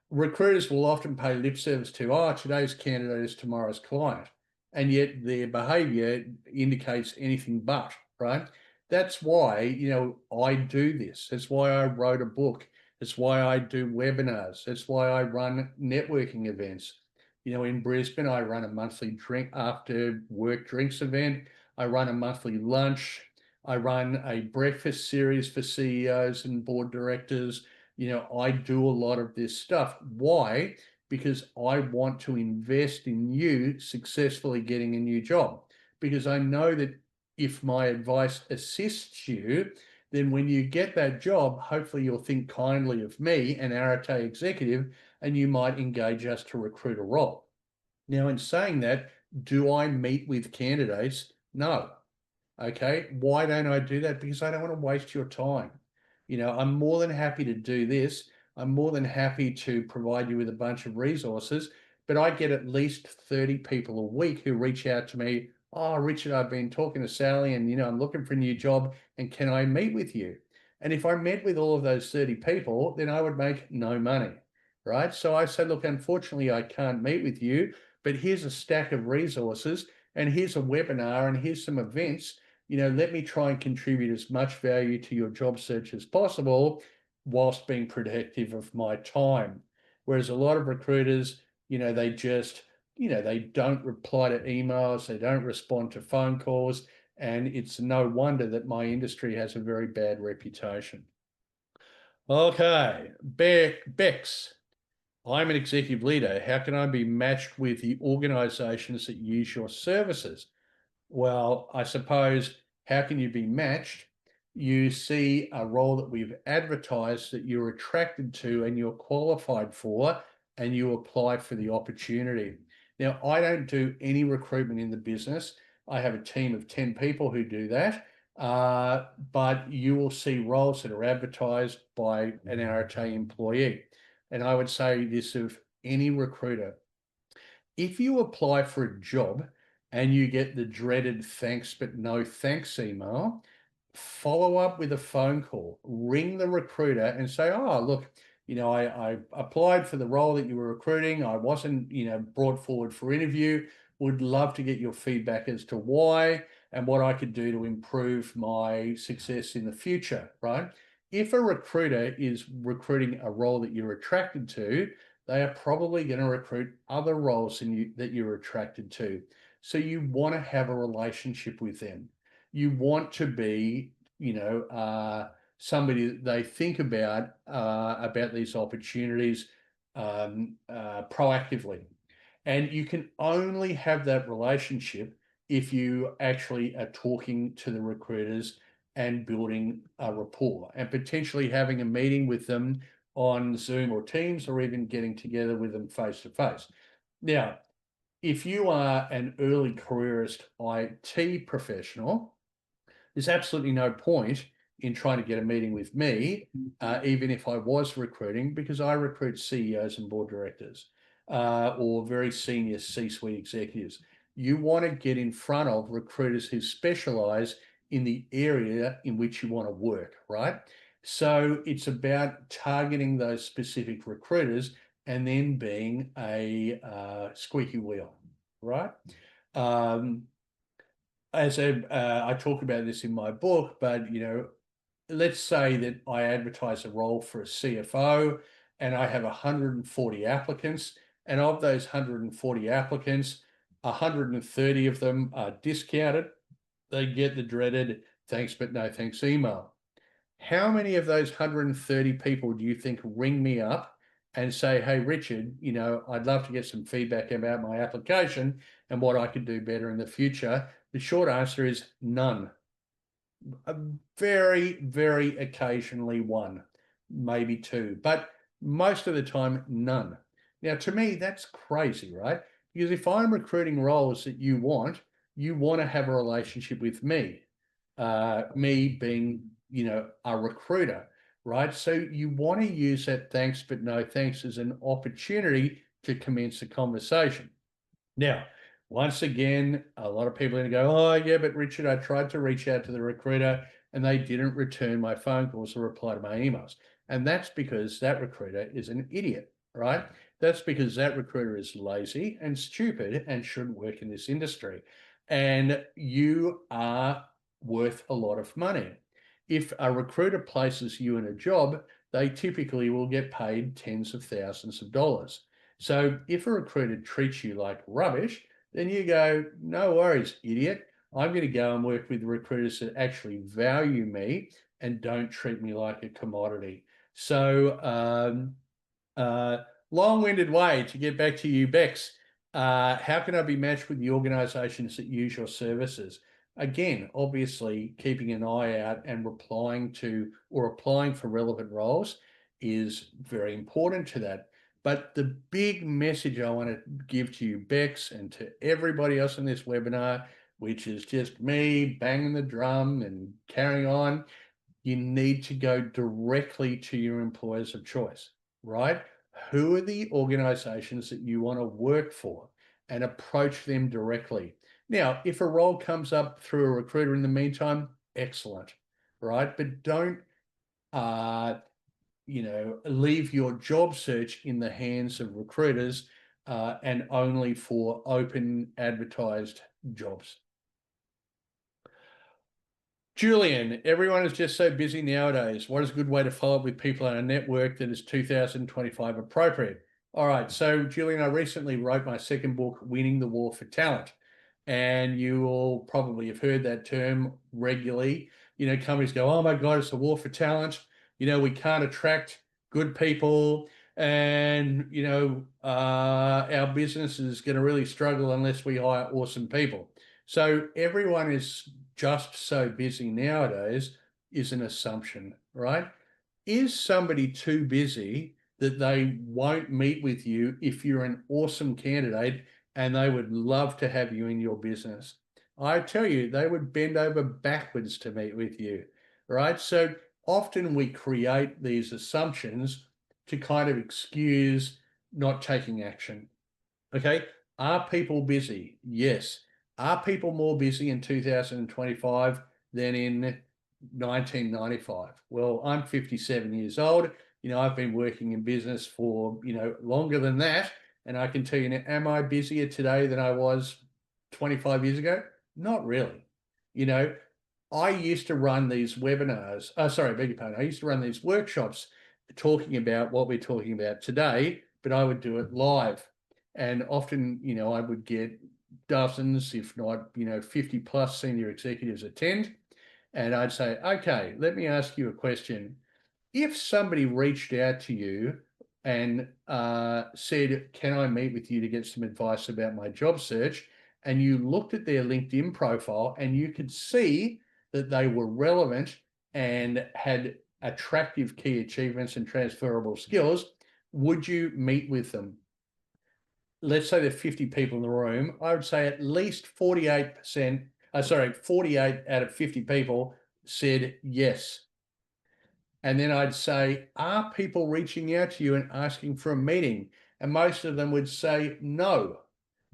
Recruiters will often pay lip service to, today's candidate is tomorrow's client. And yet their behavior indicates anything but, right? That's why, I do this. That's why I wrote a book. That's why I do webinars. That's why I run networking events. In Brisbane, I run a monthly after work drinks event. I run a monthly lunch. I run a breakfast series for CEOs and board directors. I do a lot of this stuff. Why? Because I want to invest in you successfully getting a new job. Because I know that if my advice assists you, then when you get that job, hopefully you'll think kindly of me, an Arete executive, and you might engage us to recruit a role. Now, in saying that, do I meet with candidates? No. Okay. Why don't I do that? Because I don't want to waste your time. I'm more than happy to do this. I'm more than happy to provide you with a bunch of resources, but I get at least 30 people a week who reach out to me. Oh, Richard, I've been talking to Sally and, I'm looking for a new job, and can I meet with you? And if I met with all of those 30 people, then I would make no money, right? So I said, look, unfortunately, I can't meet with you, but here's a stack of resources, and here's a webinar, and here's some events. Let me try and contribute as much value to your job search as possible whilst being protective of my time. Whereas a lot of recruiters, they just they don't reply to emails, they don't respond to phone calls, and it's no wonder that my industry has a very bad reputation. Okay, Bex, I'm an executive leader. How can I be matched with the organizations that use your services? Well, I suppose, how can you be matched? You see a role that we've advertised that you're attracted to and you're qualified for, and you apply for the opportunity. Now, I don't do any recruitment in the business. I have a team of 10 people who do that. But you will see roles that are advertised by an Arete employee. And I would say this of any recruiter: if you apply for a job and you get the dreaded thanks but no thanks email, follow up with a phone call, ring the recruiter and say, oh, look, I applied for the role that you were recruiting. I wasn't, brought forward for interview. Would love to get your feedback as to why and what I could do to improve my success in the future, right? If a recruiter is recruiting a role that you're attracted to, they are probably going to recruit other roles that you're attracted to. So you want to have a relationship with them. You want to be, somebody that they think about these opportunities proactively. And you can only have that relationship if you actually are talking to the recruiters and building a rapport and potentially having a meeting with them on Zoom or Teams, or even getting together with them face to face. Now, if you are an early careerist IT professional, there's absolutely no point in trying to get a meeting with me, even if I was recruiting, because I recruit CEOs and board directors or very senior C-suite executives. You want to get in front of recruiters who specialize in the area in which you want to work, right? So it's about targeting those specific recruiters and then being a squeaky wheel, right? I talk about this in my book, but let's say that I advertise a role for a CFO and I have 140 applicants, and of those 140 applicants, 130 of them are discounted. They get the dreaded thanks but no thanks email. How many of those 130 people do you think ring me up and say, hey, Richard, I'd love to get some feedback about my application and what I could do better in the future? The short answer is none. Very, very occasionally one, maybe two, but most of the time, none. Now, to me, that's crazy, right? Because if I'm recruiting roles that you want to have a relationship with me, me being, a recruiter, right? So you want to use that thanks but no thanks as an opportunity to commence a conversation. Now, once again, a lot of people are going to go, oh, yeah, but Richard, I tried to reach out to the recruiter and they didn't return my phone calls or reply to my emails. And that's because that recruiter is an idiot, right? That's because that recruiter is lazy and stupid and shouldn't work in this industry. And you are worth a lot of money. If a recruiter places you in a job, they typically will get paid tens of thousands of dollars. So if a recruiter treats you like rubbish, then you go, no worries, idiot. I'm going to go and work with recruiters that actually value me and don't treat me like a commodity. So long-winded way to get back to you, Bex. How can I be matched with the organizations that use your services? Again, obviously, keeping an eye out and replying to or applying for relevant roles is very important to that. But the big message I want to give to you, Bex, and to everybody else in this webinar, which is just me banging the drum and carrying on, you need to go directly to your employers of choice, right? Who are the organizations that you want to work for, and approach them directly. Now, if a role comes up through a recruiter in the meantime, excellent, right? But don't leave your job search in the hands of recruiters and only for open advertised jobs. Julian, everyone is just so busy nowadays. What is a good way to follow up with people in a network that is 2025 appropriate? All right. So, Julian, I recently wrote my second book, Winning the War for Talent. And you all probably have heard that term regularly. Companies go, oh my God, it's a war for talent. We can't attract good people. And, our business is going to really struggle unless we hire awesome people. So everyone is just so busy nowadays is an assumption, right? Is somebody too busy that they won't meet with you if you're an awesome candidate and they would love to have you in your business? I tell you, they would bend over backwards to meet with you, right? So often we create these assumptions to kind of excuse not taking action. Okay. Are people busy? Yes. Are people more busy in 2025 than in 1995? Well, I'm 57 years old. I've been working in business for, longer than that. And I can tell you now, am I busier today than I was 25 years ago? Not really. You know, I used to run these webinars. Sorry, beg your pardon. I used to run these workshops talking about what we're talking about today, but I would do it live. And often, I would get dozens, if not, 50 plus senior executives attend. And I'd say, okay, let me ask you a question. If somebody reached out to you and said, can I meet with you to get some advice about my job search? And you looked at their LinkedIn profile and you could see that they were relevant and had attractive key achievements and transferable skills, would you meet with them? Let's say there are 50 people in the room. I would say at least 48%, 48 out of 50 people said yes. And then I'd say, are people reaching out to you and asking for a meeting? And most of them would say no,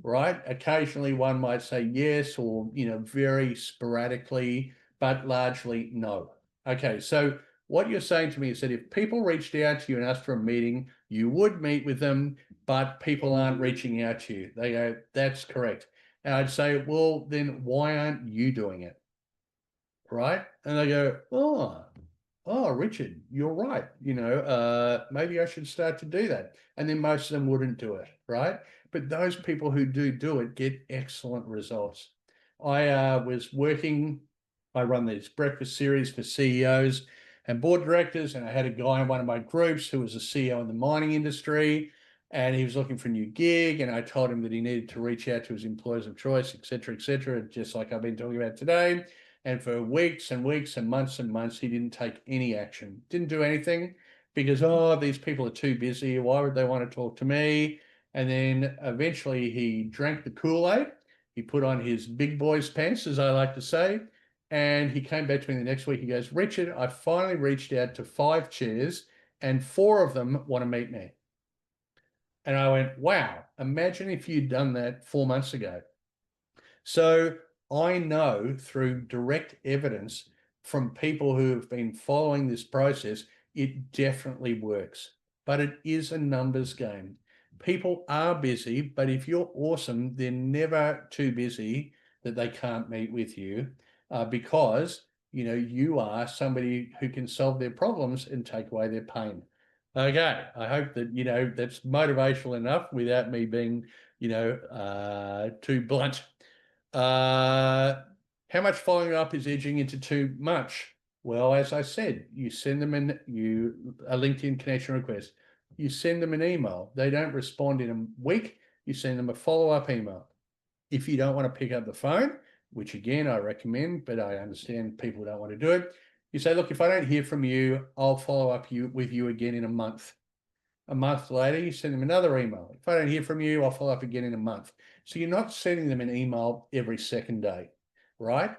right? Occasionally one might say yes, or, very sporadically, but largely no. Okay, so what you're saying to me is that if people reached out to you and asked for a meeting, you would meet with them, but people aren't reaching out to you. They go, that's correct. And I'd say, well, then why aren't you doing it? Right? And they go, oh, Richard, you're right. Maybe I should start to do that. And then most of them wouldn't do it, right? But those people who do it get excellent results. I run these breakfast series for CEOs and board directors, and I had a guy in one of my groups who was a CEO in the mining industry, and he was looking for a new gig, and I told him that he needed to reach out to his employers of choice, et cetera, just like I've been talking about today. And for weeks and weeks and months, he didn't take any action, didn't do anything because, these people are too busy. Why would they want to talk to me? And then eventually he drank the Kool-Aid. He put on his big boy's pants, as I like to say. And he came back to me the next week. He goes, Richard, I finally reached out to 5 chairs and 4 of them want to meet me. And I went, wow, imagine if you'd done that 4 months ago. So I know through direct evidence from people who have been following this process, it definitely works. But it is a numbers game. People are busy, but if you're awesome, they're never too busy that they can't meet with you because you are somebody who can solve their problems and take away their pain. Okay, I hope that that's motivational enough without me being too blunt. How much following up is edging into too much? Well, as I said, you send them a LinkedIn connection request. You send them an email. They don't respond in a week. You send them a follow-up email. If you don't want to pick up the phone, which again, I recommend, but I understand people don't want to do it. You say, look, if I don't hear from you, I'll follow up with you again in a month. A month later, you send them another email. If I don't hear from you, I'll follow up again in a month. So you're not sending them an email every second day, right?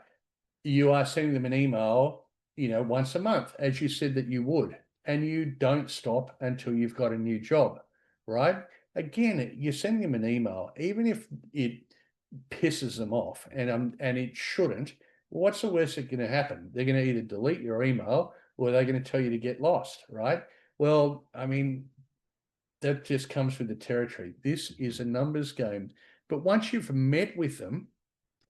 You are sending them an email, once a month, as you said that you would. And you don't stop until you've got a new job, right? Again, you're sending them an email, even if it pisses them off, and it shouldn't. What's the worst that's going to happen? They're going to either delete your email or they're going to tell you to get lost, right? Well, I mean, that just comes with the territory. This is a numbers game. But once you've met with them,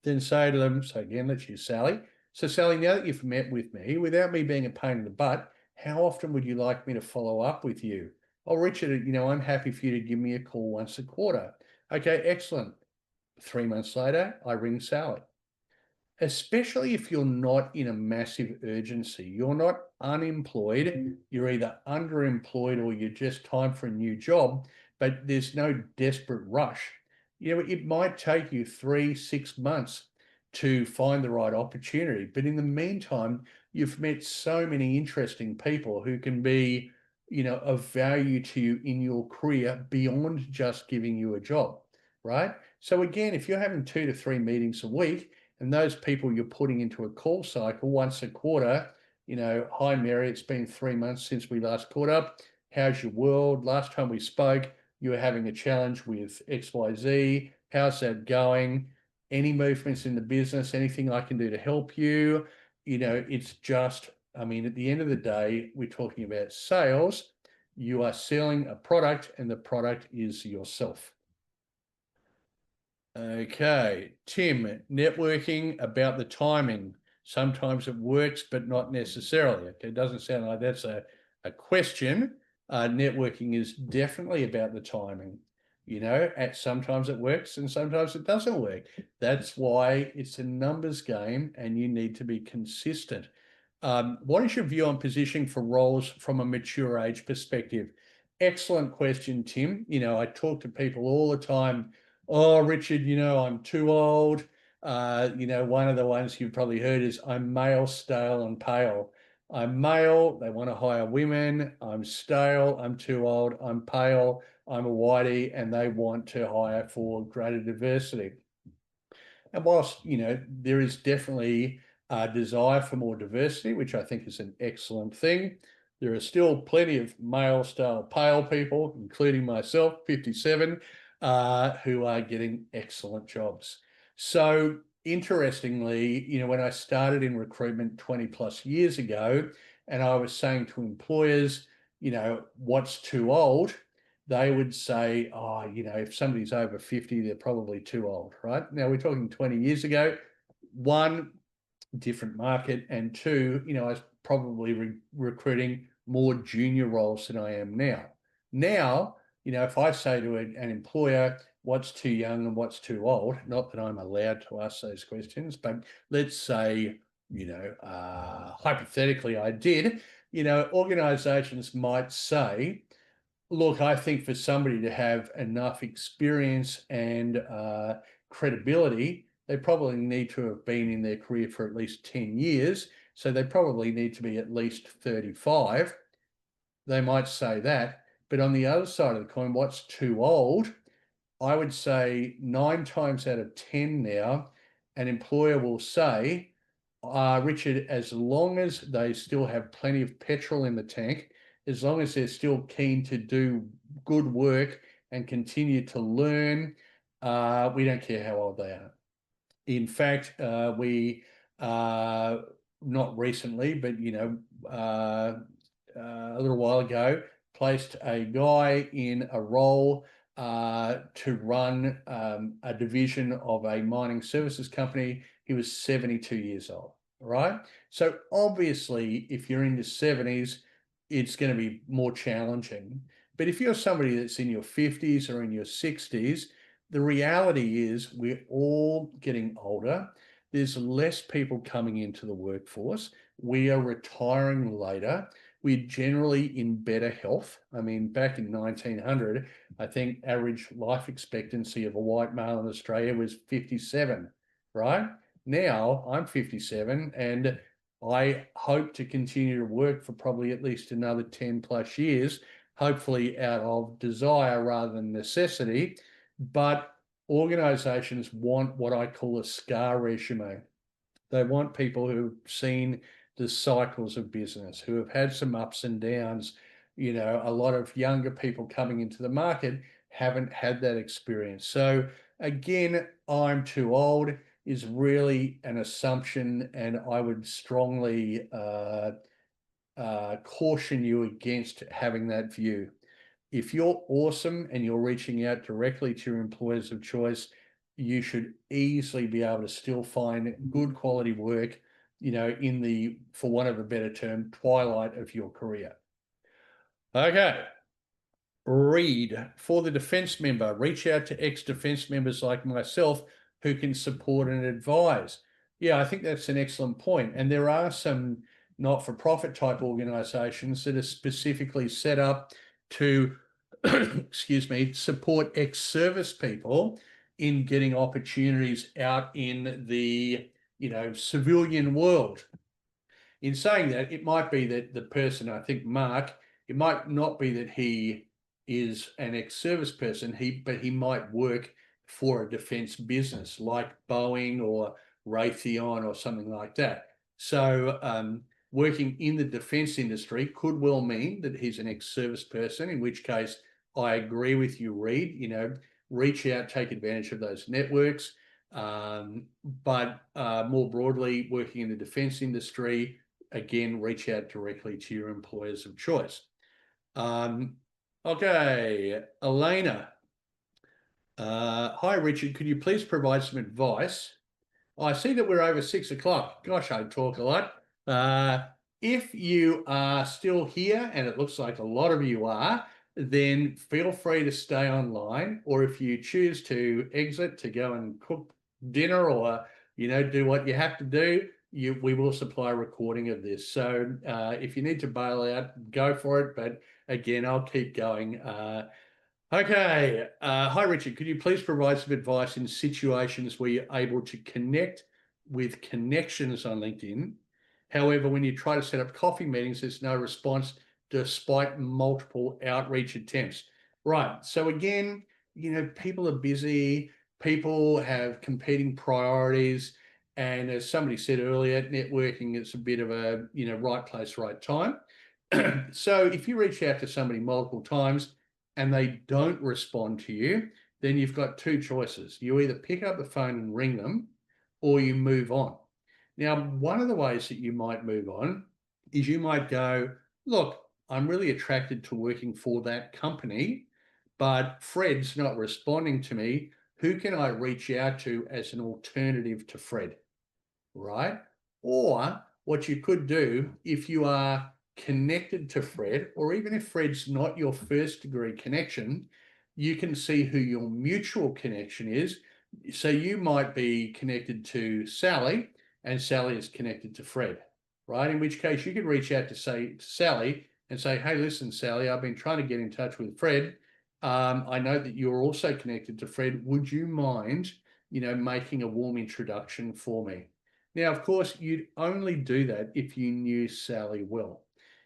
then say to them, so again, let's use Sally. So Sally, now that you've met with me, without me being a pain in the butt, how often would you like me to follow up with you? Oh, Richard, I'm happy for you to give me a call once a quarter. Okay, excellent. 3 months later, I ring Sally. Especially if you're not in a massive urgency. You're not unemployed, you're either underemployed or you're just time for a new job, but there's no desperate rush. It might take you 3, 6 months to find the right opportunity, but in the meantime, you've met so many interesting people who can be, of value to you in your career beyond just giving you a job, right? So again, if you're having 2 to 3 meetings a week, and those people you're putting into a call cycle once a quarter, hi Mary, it's been 3 months since we last caught up. How's your world? Last time we spoke, you were having a challenge with XYZ. How's that going? Any movements in the business? Anything I can do to help you? It's just, at the end of the day, we're talking about sales. You are selling a product, and the product is yourself. Okay, Tim, networking about the timing. Sometimes it works, but not necessarily. Okay, it doesn't sound like that's a question. Networking is definitely about the timing. Sometimes it works and sometimes it doesn't work. That's why it's a numbers game and you need to be consistent. What is your view on positioning for roles from a mature age perspective? Excellent question, Tim. I talk to people all the time. Oh, Richard, I'm too old. One of the ones you've probably heard is I'm male, stale, and pale. I'm male, they want to hire women. I'm stale, I'm too old. I'm pale, I'm a whitey, and they want to hire for greater diversity. And whilst, there is definitely a desire for more diversity, which I think is an excellent thing, there are still plenty of male, stale, pale people, including myself, 57, who are getting excellent jobs. So interestingly, when I started in recruitment 20 plus years ago, and I was saying to employers, what's too old? They would say, oh, if somebody's over 50, they're probably too old, right? Now we're talking 20 years ago. One, different market, and two, I was probably recruiting more junior roles than I am now. Now, if I say to an employer, what's too young and what's too old, not that I'm allowed to ask those questions, but let's say, hypothetically I did, organizations might say, look, I think for somebody to have enough experience and credibility, they probably need to have been in their career for at least 10 years. So they probably need to be at least 35. They might say that. But on the other side of the coin, what's too old? I would say 9 times out of 10 now, an employer will say, Richard, as long as they still have plenty of petrol in the tank, as long as they're still keen to do good work and continue to learn, we don't care how old they are. In fact, we not recently, but a little while ago, placed a guy in a role to run a division of a mining services company. He was 72 years old, right? So obviously, if you're in your 70s, it's going to be more challenging. But if you're somebody that's in your 50s or in your 60s, the reality is we're all getting older. There's less people coming into the workforce. We are retiring later. We're generally in better health. Back in 1900, I think average life expectancy of a white male in Australia was 57, right? Now I'm 57 and I hope to continue to work for probably at least another 10 plus years, hopefully out of desire rather than necessity. But organizations want what I call a SCAR resume. They want people who've seen the cycles of business, who have had some ups and downs. A lot of younger people coming into the market haven't had that experience. So again, I'm too old is really an assumption, and I would strongly caution you against having that view. If you're awesome and you're reaching out directly to your employers of choice, you should easily be able to still find good quality work, in the, for want of a better term, twilight of your career. Okay. read for the defence member. Reach out to ex-defence members like myself who can support and advise. Yeah, I think that's an excellent point. And there are some not-for-profit type organisations that are specifically set up to, excuse me, support ex-service people in getting opportunities out in the, civilian world. In saying that, it might be that the person, I think Mark, it might not be that he is an ex-service person, but he might work for a defence business like Boeing or Raytheon or something like that. So working in the defence industry could well mean that he's an ex-service person, in which case I agree with you, Reed, reach out, take advantage of those networks. But more broadly, working in the defence industry, again, reach out directly to your employers of choice. Okay, Elena. Hi, Richard. Could you please provide some advice? I see that we're over 6 o'clock. Gosh, I talk a lot. If you are still here, and it looks like a lot of you are, then feel free to stay online. Or if you choose to exit to go and cook dinner or, do what you have to do, we will supply a recording of this. So if you need to bail out, go for it. But again, I'll keep going. Okay. Hi, Richard. Could you please provide some advice in situations where you're able to connect with connections on LinkedIn? However, when you try to set up coffee meetings, there's no response despite multiple outreach attempts. Right. So again, people are busy. People have competing priorities. And as somebody said earlier, networking is a bit of a, right place, right time. So if you reach out to somebody multiple times and they don't respond to you, then you've got two choices. You either pick up the phone and ring them, or you move on. Now, one of the ways that you might move on is you might go, look, I'm really attracted to working for that company, but Fred's not responding to me. Who can I reach out to as an alternative to Fred? Right? Or what you could do, if you are connected to Fred, or even if Fred's not your first degree connection, you can see who your mutual connection is. So you might be connected to Sally, and Sally is connected to Fred, right? In which case you could reach out to Sally and say, hey, listen, Sally, I've been trying to get in touch with Fred. I know that you're also connected to Fred. Would you mind, making a warm introduction for me? Now, of course, you'd only do that if you knew Sally well.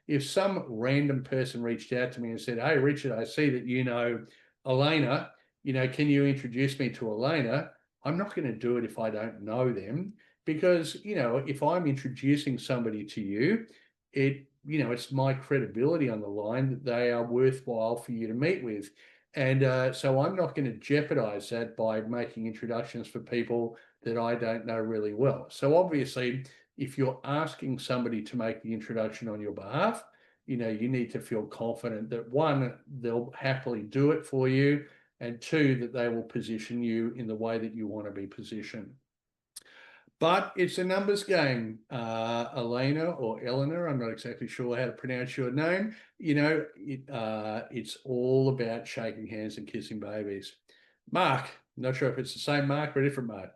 If some random person reached out to me and said, hey, Richard, I see that you know Elena, can you introduce me to Elena? I'm not going to do it if I don't know them, because, if I'm introducing somebody to you, it's my credibility on the line that they are worthwhile for you to meet with. And so I'm not going to jeopardize that by making introductions for people that I don't know really well. So obviously, if you're asking somebody to make the introduction on your behalf, you need to feel confident that one, they'll happily do it for you, and two, that they will position you in the way that you want to be positioned. But it's a numbers game, Elena or Eleanor. I'm not exactly sure how to pronounce your name. It's all about shaking hands and kissing babies. Mark, not sure if it's the same Mark or a different Mark.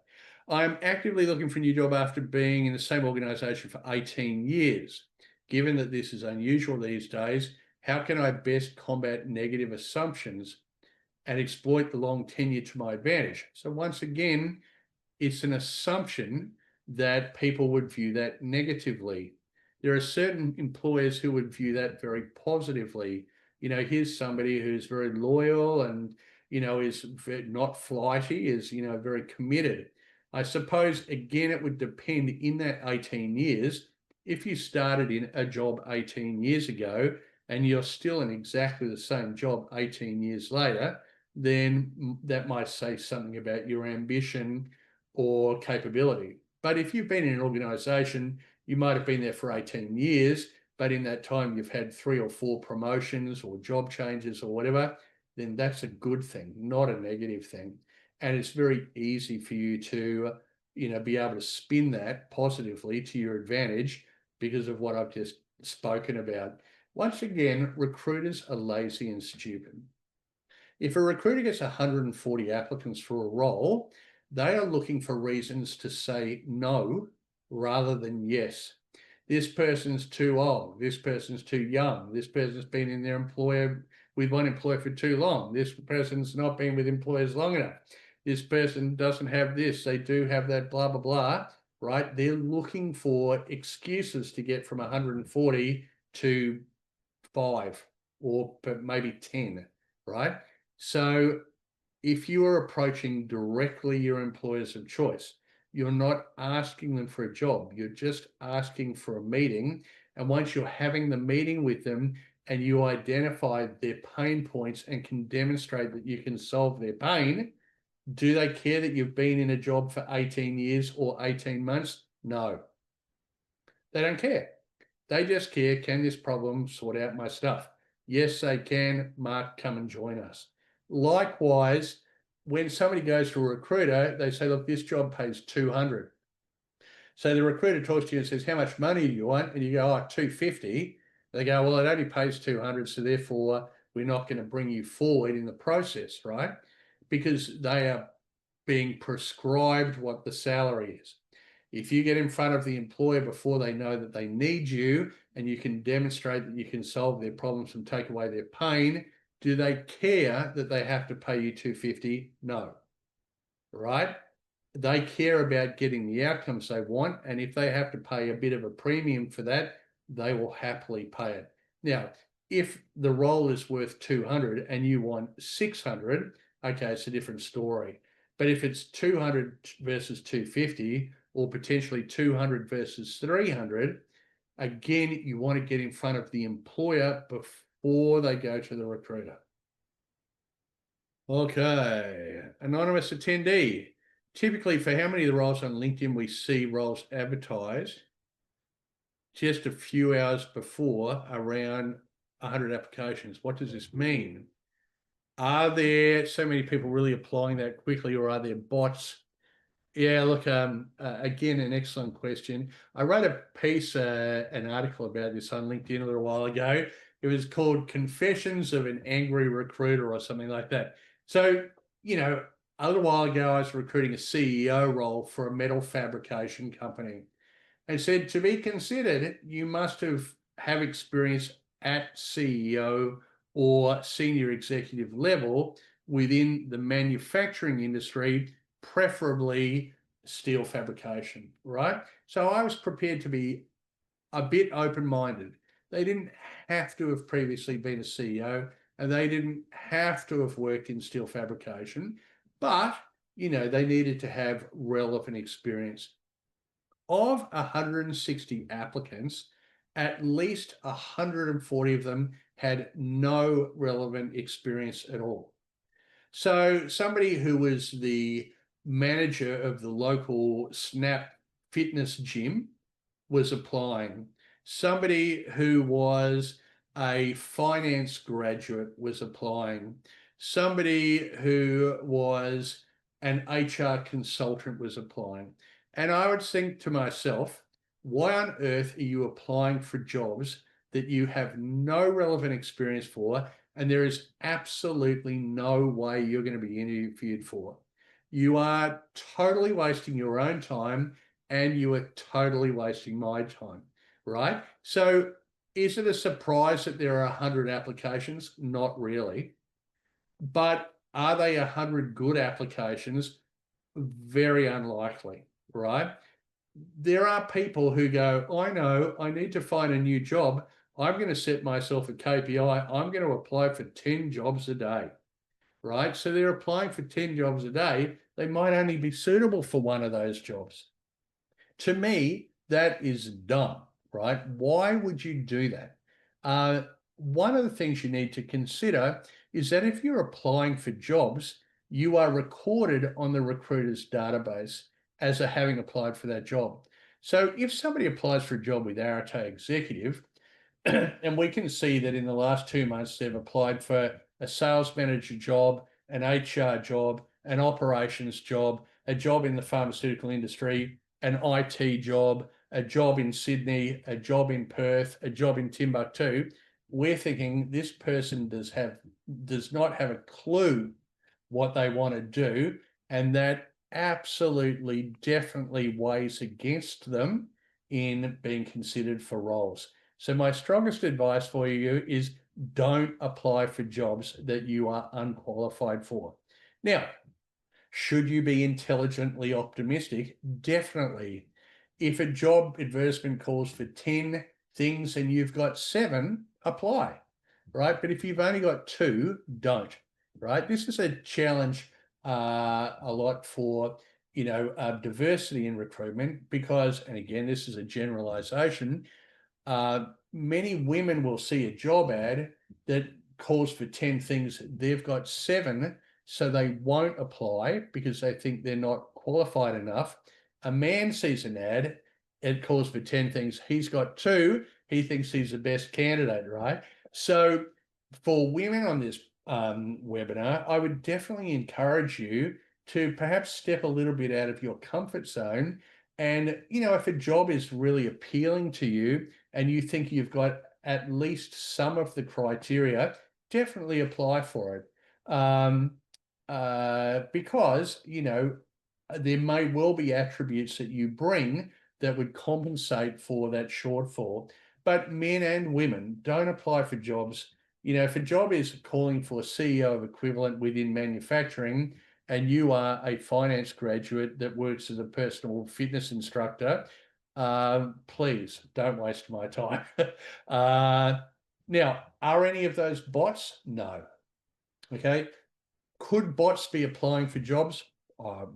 I'm actively looking for a new job after being in the same organisation for 18 years. Given that this is unusual these days, how can I best combat negative assumptions and exploit the long tenure to my advantage? So once again, it's an assumption that people would view that negatively. There are certain employers who would view that very positively. Here's somebody who's very loyal and, is not flighty, is, very committed. I suppose, again, it would depend in that 18 years. If you started in a job 18 years ago and you're still in exactly the same job 18 years later, then that might say something about your ambition or capability. But if you've been in an organisation, you might have been there for 18 years, but in that time you've had 3 or 4 promotions or job changes or whatever, then that's a good thing, not a negative thing. And it's very easy for you to, be able to spin that positively to your advantage because of what I've just spoken about. Once again, recruiters are lazy and stupid. If a recruiter gets 140 applicants for a role, they are looking for reasons to say no rather than yes. This person's too old. This person's too young. This person's been in their employer with one employer for too long. This person's not been with employers long enough. This person doesn't have this. They do have that, blah, blah, blah, right? They're looking for excuses to get from 140 to 5 or maybe 10, right? So if you are approaching directly your employers of choice, you're not asking them for a job. You're just asking for a meeting. And once you're having the meeting with them and you identify their pain points and can demonstrate that you can solve their pain, do they care that you've been in a job for 18 years or 18 months? No. They don't care. They just care, can this problem sort out my stuff? Yes, they can. Mark, come and join us. Likewise, when somebody goes to a recruiter, they say, look, this job pays 200. So the recruiter talks to you and says, how much money do you want? And you go, oh, 250. They go, well, it only pays 200, so therefore we're not going to bring you forward in the process, right? Because they are being prescribed what the salary is. If you get in front of the employer before they know that they need you and you can demonstrate that you can solve their problems and take away their pain, do they care that they have to pay you 250? No, right? They care about getting the outcomes they want, and if they have to pay a bit of a premium for that, they will happily pay it. Now, if the role is worth 200 and you want 600, okay, it's a different story. But if it's 200 versus 250, or potentially 200 versus 300, again, you want to get in front of the employer before they go to the recruiter. Okay, anonymous attendee. Typically, for how many of the roles on LinkedIn we see roles advertised just a few hours before around 100 applications? What does this mean? Are there so many people really applying that quickly, or are there bots? Yeah, look, again, an excellent question. I wrote a piece, an article about this on LinkedIn a little while ago. It was called Confessions of an Angry Recruiter or something like that. So, you know, a little while ago, I was recruiting a CEO role for a metal fabrication company. And said, to be considered, you must have experience at CEO or senior executive level within the manufacturing industry, preferably steel fabrication, right? So I was prepared to be a bit open-minded. They didn't have to have previously been a CEO, and they didn't have to have worked in steel fabrication, but, you know, they needed to have relevant experience. Of 160 applicants, at least 140 of them had no relevant experience at all. So somebody who was the manager of the local Snap fitness gym was applying. Somebody who was a finance graduate was applying. Somebody who was an HR consultant was applying. And I would think to myself, why on earth are you applying for jobs that you have no relevant experience for, and there is absolutely no way you're going to be interviewed for? You are totally wasting your own time, and you are totally wasting my time, right? So is it a surprise that there are 100 applications? Not really. But are they 100 good applications? Very unlikely, right? There are people who go, I know, I need to find a new job. I'm going to set myself a KPI. I'm going to apply for 10 jobs a day, right? So they're applying for 10 jobs a day. They might only be suitable for one of those jobs. To me, that is dumb, right? Why would you do that? One of the things you need to consider is that if you're applying for jobs, you are recorded on the recruiter's database as having applied for that job. So if somebody applies for a job with Arete Executive, and we can see that in the last 2 months, they've applied for a sales manager job, an HR job, an operations job, a job in the pharmaceutical industry, an IT job, a job in Sydney, a job in Perth, a job in Timbuktu. we're thinking this person does not have a clue what they want to do, and that absolutely, definitely weighs against them in being considered for roles. So my strongest advice for you is don't apply for jobs that you are unqualified for. Now, should you be intelligently optimistic? Definitely. If a job advertisement calls for 10 things and you've got 7, apply, right? But if you've only got 2, don't, right? This is a challenge a lot for, diversity in recruitment because, and again, this is a generalization, many women will see a job ad that calls for 10 things. They've got 7, so they won't apply because they think they're not qualified enough. A man sees an ad, it calls for 10 things. He's got 2. He thinks he's the best candidate, right? So for women on this webinar, I would definitely encourage you to perhaps step a little bit out of your comfort zone. And, if a job is really appealing to you and you think you've got at least some of the criteria, definitely apply for it. Because, there may well be attributes that you bring that would compensate for that shortfall. But men and women, don't apply for jobs. If a job is calling for CEO of equivalent within manufacturing and you are a finance graduate that works as a personal fitness instructor, please don't waste my time. Now, are any of those bots? No. Okay. Could bots be applying for jobs?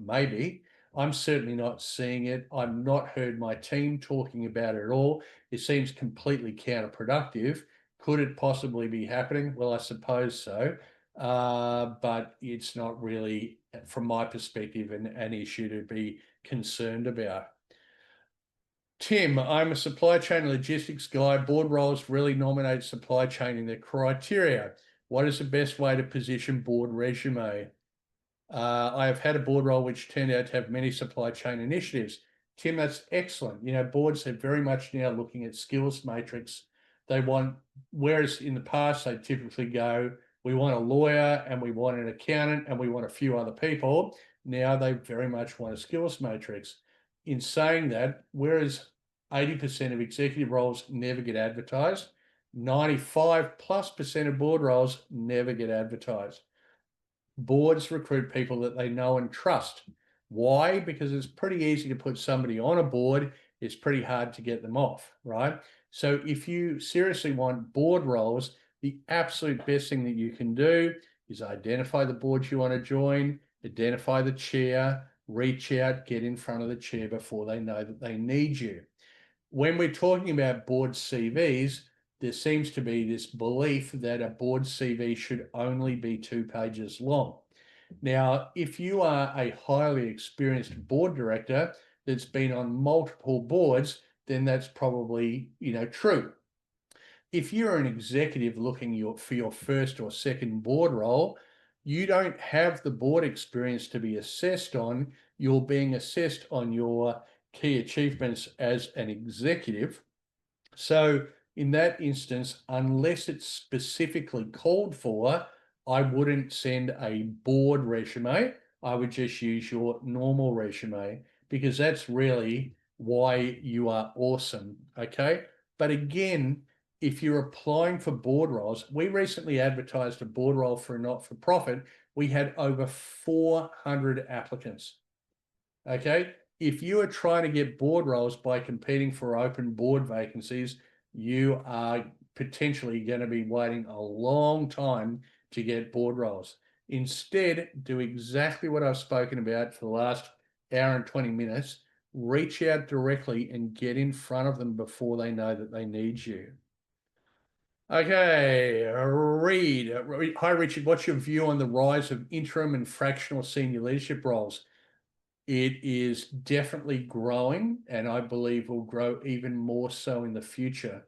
Maybe. I'm certainly not seeing it. I've not heard my team talking about it at all. It seems completely counterproductive. Could it possibly be happening? Well, I suppose so. But it's not really, from my perspective, an issue to be concerned about. Tim, I'm a supply chain logistics guy. Board roles really nominate supply chain in their criteria. What is the best way to position board resume? I have had a board role which turned out to have many supply chain initiatives. Tim, that's excellent. Boards are very much now looking at skills matrix. They want, whereas in the past they typically go, we want a lawyer and we want an accountant and we want a few other people. Now they very much want a skills matrix. In saying that, whereas 80% of executive roles never get advertised, 95+% of board roles never get advertised. Boards recruit people that they know and trust. Why? Because it's pretty easy to put somebody on a board. It's pretty hard to get them off, right? So if you seriously want board roles, the absolute best thing that you can do is identify the boards you want to join, identify the chair, reach out, get in front of the chair before they know that they need you. When we're talking about board CVs, there seems to be this belief that a board CV should only be 2 pages long. Now, if you are a highly experienced board director that's been on multiple boards, then that's probably, true. If you're an executive looking for your first or second board role, you don't have the board experience to be assessed on. You're being assessed on your key achievements as an executive. So in that instance, unless it's specifically called for, I wouldn't send a board resume. I would just use your normal resume because that's really why you are awesome, okay? But again, if you're applying for board roles, we recently advertised a board role for a not-for-profit. We had over 400 applicants, okay? If you are trying to get board roles by competing for open board vacancies, you are potentially going to be waiting a long time to get board roles. Instead, do exactly what I've spoken about for the last hour and 20 minutes. Reach out directly and get in front of them before they know that they need you. Okay, Reed. Hi, Richard. What's your view on the rise of interim and fractional senior leadership roles? It is definitely growing, and I believe will grow even more so in the future,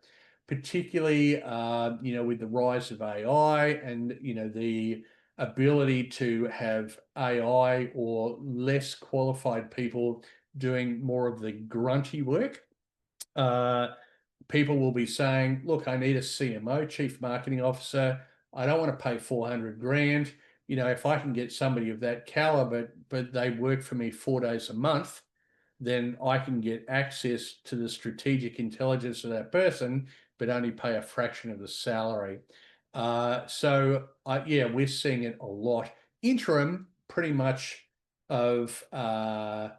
particularly, with the rise of AI and, the ability to have AI or less qualified people doing more of the grunty work. people will be saying, look, I need a CMO, Chief Marketing Officer. I don't want to pay 400 grand. You know, if I can get somebody of that caliber, but they work for me 4 days a month, then I can get access to the strategic intelligence of that person, but only pay a fraction of the salary. Yeah, we're seeing it a lot. Interim, pretty much of the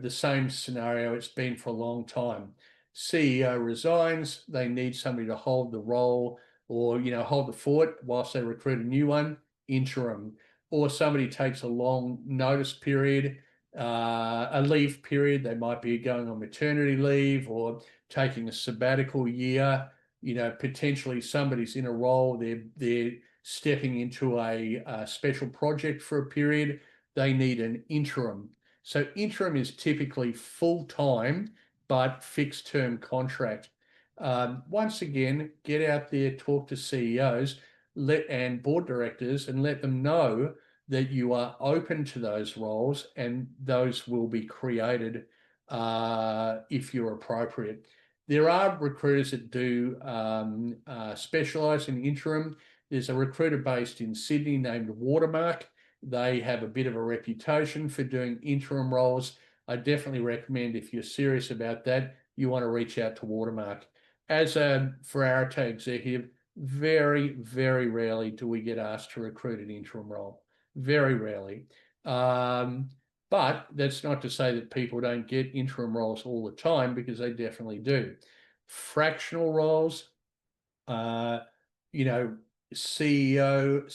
same scenario it's been for a long time. CEO resigns, they need somebody to hold the role or hold the fort whilst they recruit a new one, interim. Or somebody takes a long notice period, a leave period. They might be going on maternity leave or taking a sabbatical year. Potentially somebody's in a role, they're stepping into a special project for a period. They need an interim. So interim is typically full-time, but fixed-term contract. Once again, get out there, talk to CEOs and board directors and let them know that you are open to those roles, and those will be created if you're appropriate. There are recruiters that do specialize in interim. There's a recruiter based in Sydney named Watermark. They have a bit of a reputation for doing interim roles. I definitely recommend, if you're serious about that, you want to reach out to Watermark. As for Arete executive, very, very rarely do we get asked to recruit an interim role. Very rarely. But that's not to say that people don't get interim roles all the time, because they definitely do. Fractional roles, CEO, CFO,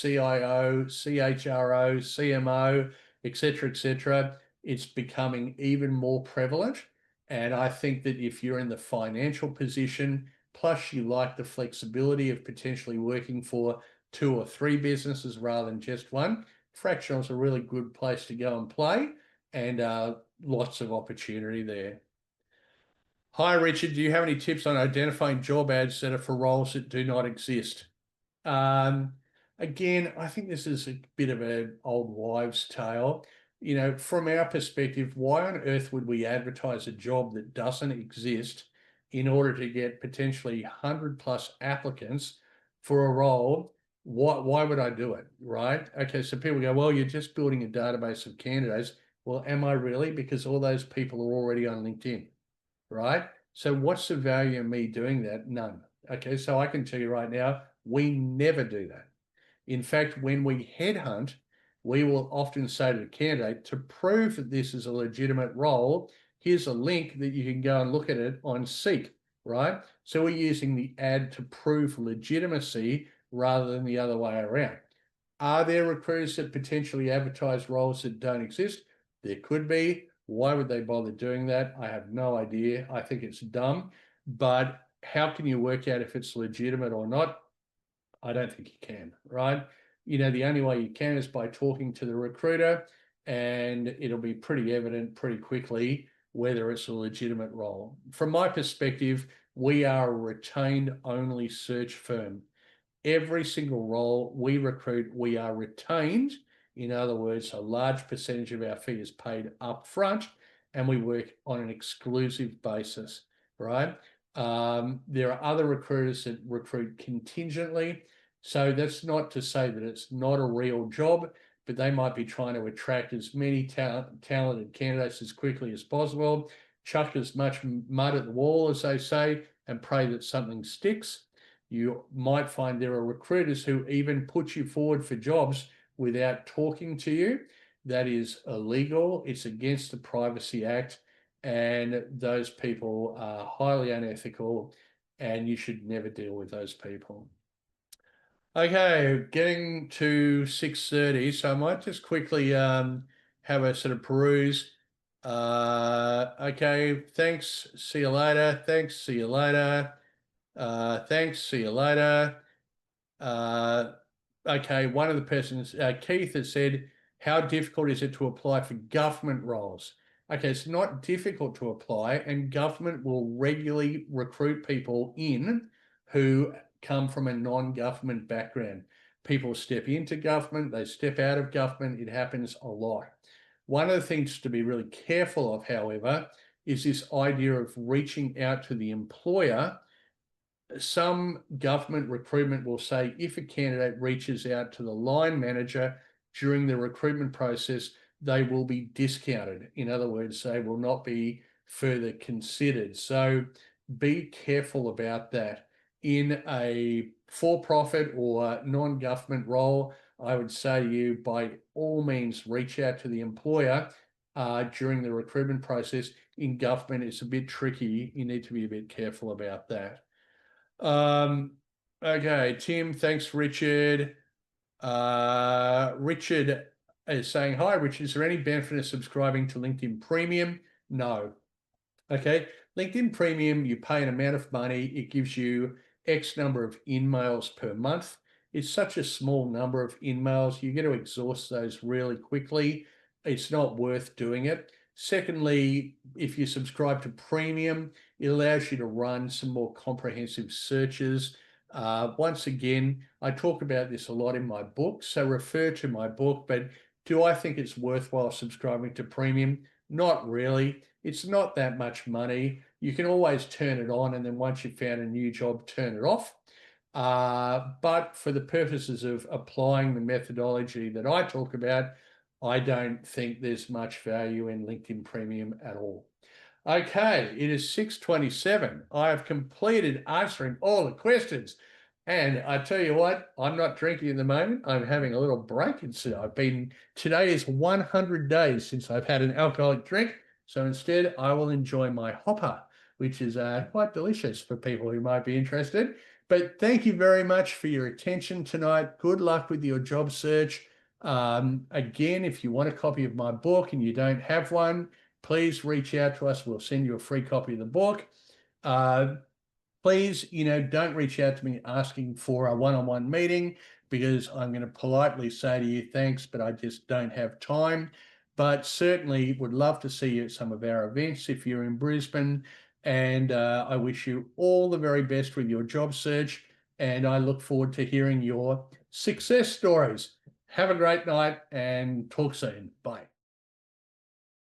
CIO, CHRO, CMO, etc. It's becoming even more prevalent. And I think that if you're in the financial position, plus you like the flexibility of potentially working for 2 or 3 businesses rather than just one, fractional is a really good place to go and play, and lots of opportunity there. Hi, Richard. Do you have any tips on identifying job ads that are for roles that do not exist? Again, I think this is a bit of an old wives' tale. From our perspective, why on earth would we advertise a job that doesn't exist in order to get potentially 100+ applicants for a role? Why would I do it, right? Okay, so people go, well, you're just building a database of candidates. Well, am I really? Because all those people are already on LinkedIn, right? So what's the value in me doing that? None. Okay, so I can tell you right now, we never do that. In fact, when we headhunt, we will often say to the candidate, to prove that this is a legitimate role, here's a link that you can go and look at it on Seek, right? So we're using the ad to prove legitimacy rather than the other way around. Are there recruiters that potentially advertise roles that don't exist? There could be. Why would they bother doing that? I have no idea. I think it's dumb. But how can you work out if it's legitimate or not? I don't think you can, right? The only way you can is by talking to the recruiter, and it'll be pretty evident pretty quickly whether it's a legitimate role. From my perspective, we are a retained only search firm. Every single role we recruit, we are retained. In other words, a large percentage of our fee is paid up front, and we work on an exclusive basis, right? There are other recruiters that recruit contingently. So that's not to say that it's not a real job, but they might be trying to attract as many talented candidates as quickly as possible, chuck as much mud at the wall, as they say, and pray that something sticks. You might find there are recruiters who even put you forward for jobs without talking to you. That is illegal. It's against the Privacy Act, and those people are highly unethical, and you should never deal with those people. Okay, getting to 6:30, so I might just quickly have a sort of peruse. Okay, thanks, see you later. Thanks, see you later. Thanks, see you later. Okay, one of the persons, Keith, has said, how difficult is it to apply for government roles? Okay, it's not difficult to apply, and government will regularly recruit people in who come from a non-government background. People step into government, they step out of government. It happens a lot. One of the things to be really careful of, however, is this idea of reaching out to the employer. Some government recruitment will say if a candidate reaches out to the line manager during the recruitment process, they will be discounted. In other words, they will not be further considered. So be careful about that. In a for-profit or non-government role, I would say you, by all means, reach out to the employer during the recruitment process. In government, it's a bit tricky. You need to be a bit careful about that. Okay, Tim, thanks, Richard. Richard is saying, hi, Richard, is there any benefit of subscribing to LinkedIn Premium? No. Okay, LinkedIn Premium, you pay an amount of money. It gives you X number of in-mails per month. It's such a small number of in-mails. You're going to exhaust those really quickly. It's not worth doing it. Secondly, if you subscribe to Premium, it allows you to run some more comprehensive searches. Once again, I talk about this a lot in my book, so refer to my book. But do I think it's worthwhile subscribing to Premium? Not really. It's not that much money. You can always turn it on, and then once you've found a new job, turn it off. But for the purposes of applying the methodology that I talk about, I don't think there's much value in LinkedIn Premium at all. Okay, it is 6:27. I have completed answering all the questions. And I tell you what, I'm not drinking at the moment. I'm having a little break. Today is 100 days since I've had an alcoholic drink. So instead, I will enjoy my hopper, which is quite delicious for people who might be interested. But thank you very much for your attention tonight. Good luck with your job search. Again, if you want a copy of my book and you don't have one, please reach out to us. We'll send you a free copy of the book. Please, don't reach out to me asking for a one-on-one meeting, because I'm going to politely say to you, thanks, but I just don't have time. But certainly would love to see you at some of our events if you're in Brisbane. And I wish you all the very best with your job search. And I look forward to hearing your success stories. Have a great night and talk soon. Bye.